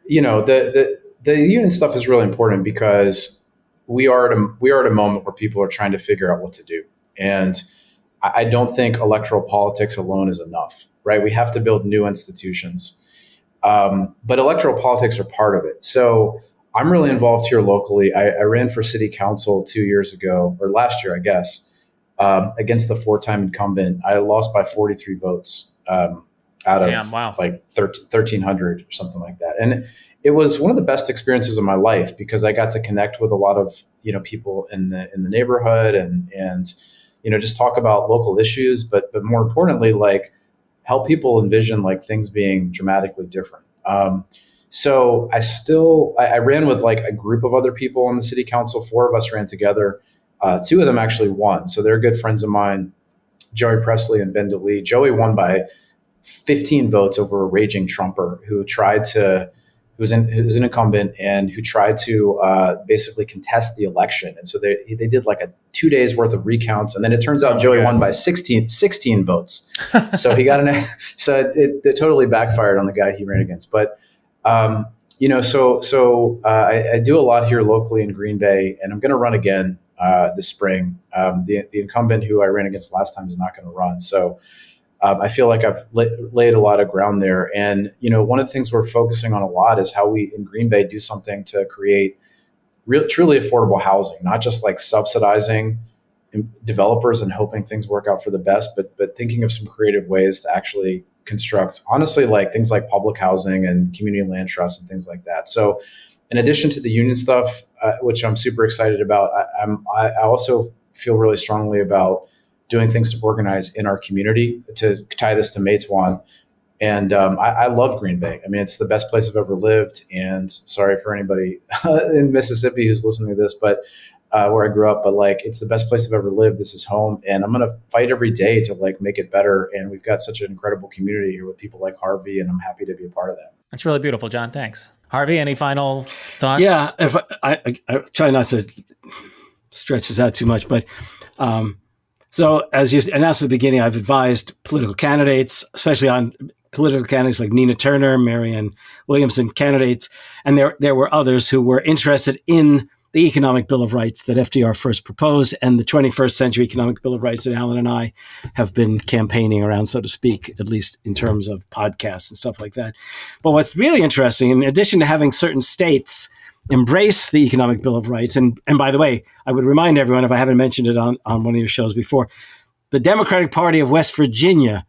the union stuff is really important, because we are at a moment where people are trying to figure out what to do, and I don't think electoral politics alone is enough, right? We have to build new institutions. But electoral politics are part of it. So I'm really involved here locally. I ran for city council 2 years ago, or last year, I guess, against the 4-time incumbent. I lost by 43 votes out of like 1,300 or something like that. And it was one of the best experiences of my life, because I got to connect with a lot of people in the neighborhood and just talk about local issues, but more importantly, like, help people envision like things being dramatically different. So I ran with like a group of other people on the city council. 4 of us ran together. 2 of them actually won. So they're good friends of mine, Joey Presley and Ben DeLee. Joey won by 15 votes over a raging Trumper who was an incumbent and who tried to basically contest the election. And so they did like a 2 days worth of recounts. And then it turns out Joey won by 16 votes. So he got so it totally backfired on the guy he ran against. But, I do a lot here locally in Green Bay, and I'm going to run again this spring. The incumbent who I ran against last time is not going to run. So I feel like I've laid a lot of ground there. And, one of the things we're focusing on a lot is how we in Green Bay do something to create truly affordable housing, not just like subsidizing developers and hoping things work out for the best, but thinking of some creative ways to actually construct, honestly, like things like public housing and community land trusts and things like that. So in addition to the union stuff, which I'm super excited about, I also feel really strongly about doing things to organize in our community, to tie this to Matewan. And I love Green Bay. I mean, it's the best place I've ever lived. And sorry for anybody in Mississippi who's listening to this, but where I grew up, but like, it's the best place I've ever lived. This is home. And I'm going to fight every day to like make it better. And we've got such an incredible community here with people like Harvey, and I'm happy to be a part of that. That's really beautiful, John. Thanks. Harvey, any final thoughts? Yeah, if I try not to stretch this out too much, but so as you announced at the beginning, I've advised political candidates, especially on political candidates like Nina Turner, Marianne Williamson candidates, and there were others who were interested in the Economic Bill of Rights that FDR first proposed, and the 21st Century Economic Bill of Rights that Alan and I have been campaigning around, so to speak, at least in terms of podcasts and stuff like that. But what's really interesting, in addition to having certain states embrace the Economic Bill of Rights, and by the way, I would remind everyone, if I haven't mentioned it on one of your shows before, the Democratic Party of West Virginia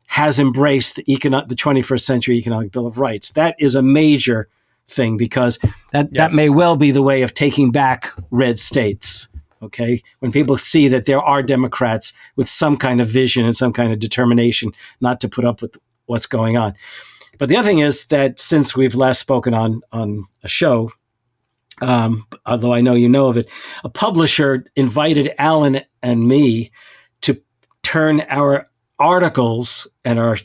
has embraced the 21st Century Economic Bill of Rights. That is a major thing, because that may well be the way of taking back red states. Okay, when people see that there are Democrats with some kind of vision and some kind of determination not to put up with what's going on. But the other thing is that since we've last spoken on a show, although I know you know of it, a publisher invited Alan and me to turn our articles and our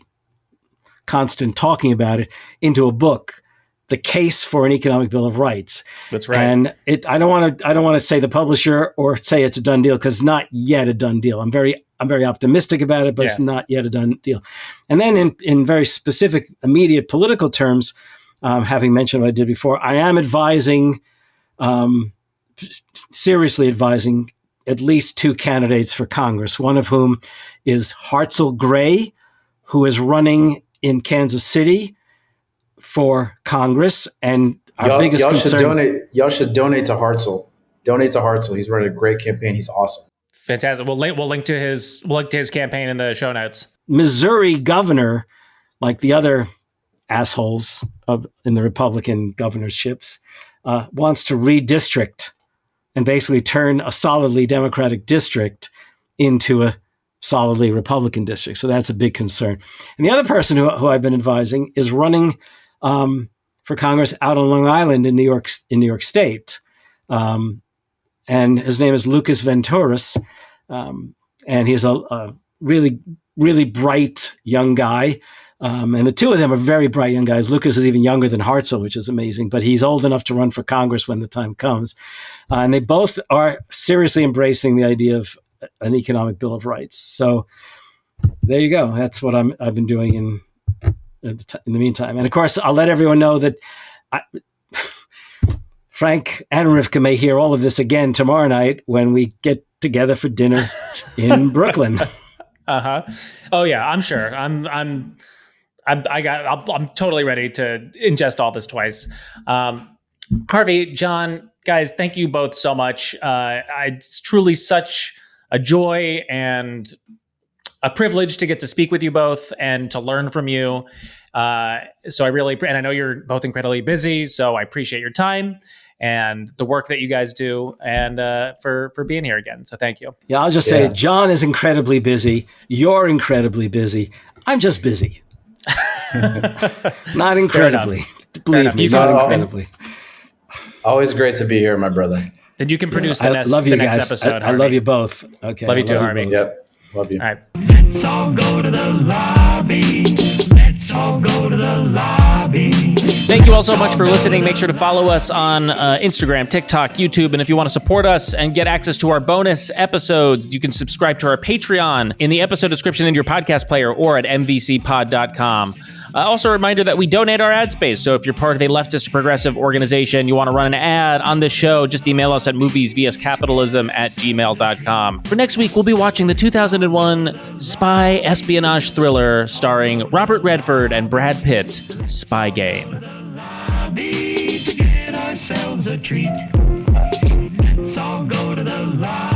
constant talking about it into a book, The Case for an Economic Bill of Rights. That's right. And I don't want to say the publisher or say it's a done deal, because it's not yet a done deal. I'm very optimistic about it, but it's not yet a done deal. And then in very specific, immediate political terms, having mentioned what I did before, I am advising seriously advising at least 2 candidates for Congress, one of whom is Hartzell Gray, who is running in Kansas City for Congress. And our biggest concern... Y'all should donate to Hartzell. Donate to Hartzell. He's running a great campaign. He's awesome. Fantastic. We'll link to his campaign in the show notes. Missouri governor, like the other assholes in the Republican governorships, wants to redistrict and basically turn a solidly Democratic district into a solidly Republican district. So that's a big concern. And the other person who I've been advising is running for Congress out on Long Island in New York State. And his name is Lucas Venturis. And he's a really, really bright young guy. And the two of them are very bright young guys. Lucas is even younger than Hartzell, which is amazing, but he's old enough to run for Congress when the time comes. And they both are seriously embracing the idea of an economic Bill of Rights. So there you go. That's what I've been doing in the meantime. And of course, I'll let everyone know that Frank and Rivka may hear all of this again tomorrow night when we get together for dinner in Brooklyn. Oh yeah, I'm sure. I'm totally ready to ingest all this twice. Harvey, John, guys, thank you both so much. It's truly such a joy and a privilege to get to speak with you both and to learn from you. So I know you're both incredibly busy, so I appreciate your time and the work that you guys do, and for being here again. So thank you. Yeah, I'll just say, John is incredibly busy. You're incredibly busy. I'm just busy. Not incredibly. Believe me, not incredibly. Always great to be here, my brother. Then you can produce the next episode. I love you both. Okay. Love you too, Harvey. Yep. Love you. All right. Let's all go to the lobby. Let's all go to the lobby. Thank you all so much for listening. Make sure to follow us on Instagram, TikTok, YouTube. And if you want to support us and get access to our bonus episodes, you can subscribe to our Patreon in the episode description in your podcast player or at mvcpod.com. Also a reminder that we donate our ad space. So if you're part of a leftist progressive organization, you want to run an ad on this show, just email us at moviesvscapitalism@gmail.com. For next week, we'll be watching the 2001 spy espionage thriller starring Robert Redford and Brad Pitt, Spy Game. To get ourselves a treat. Let's all go to the lobby.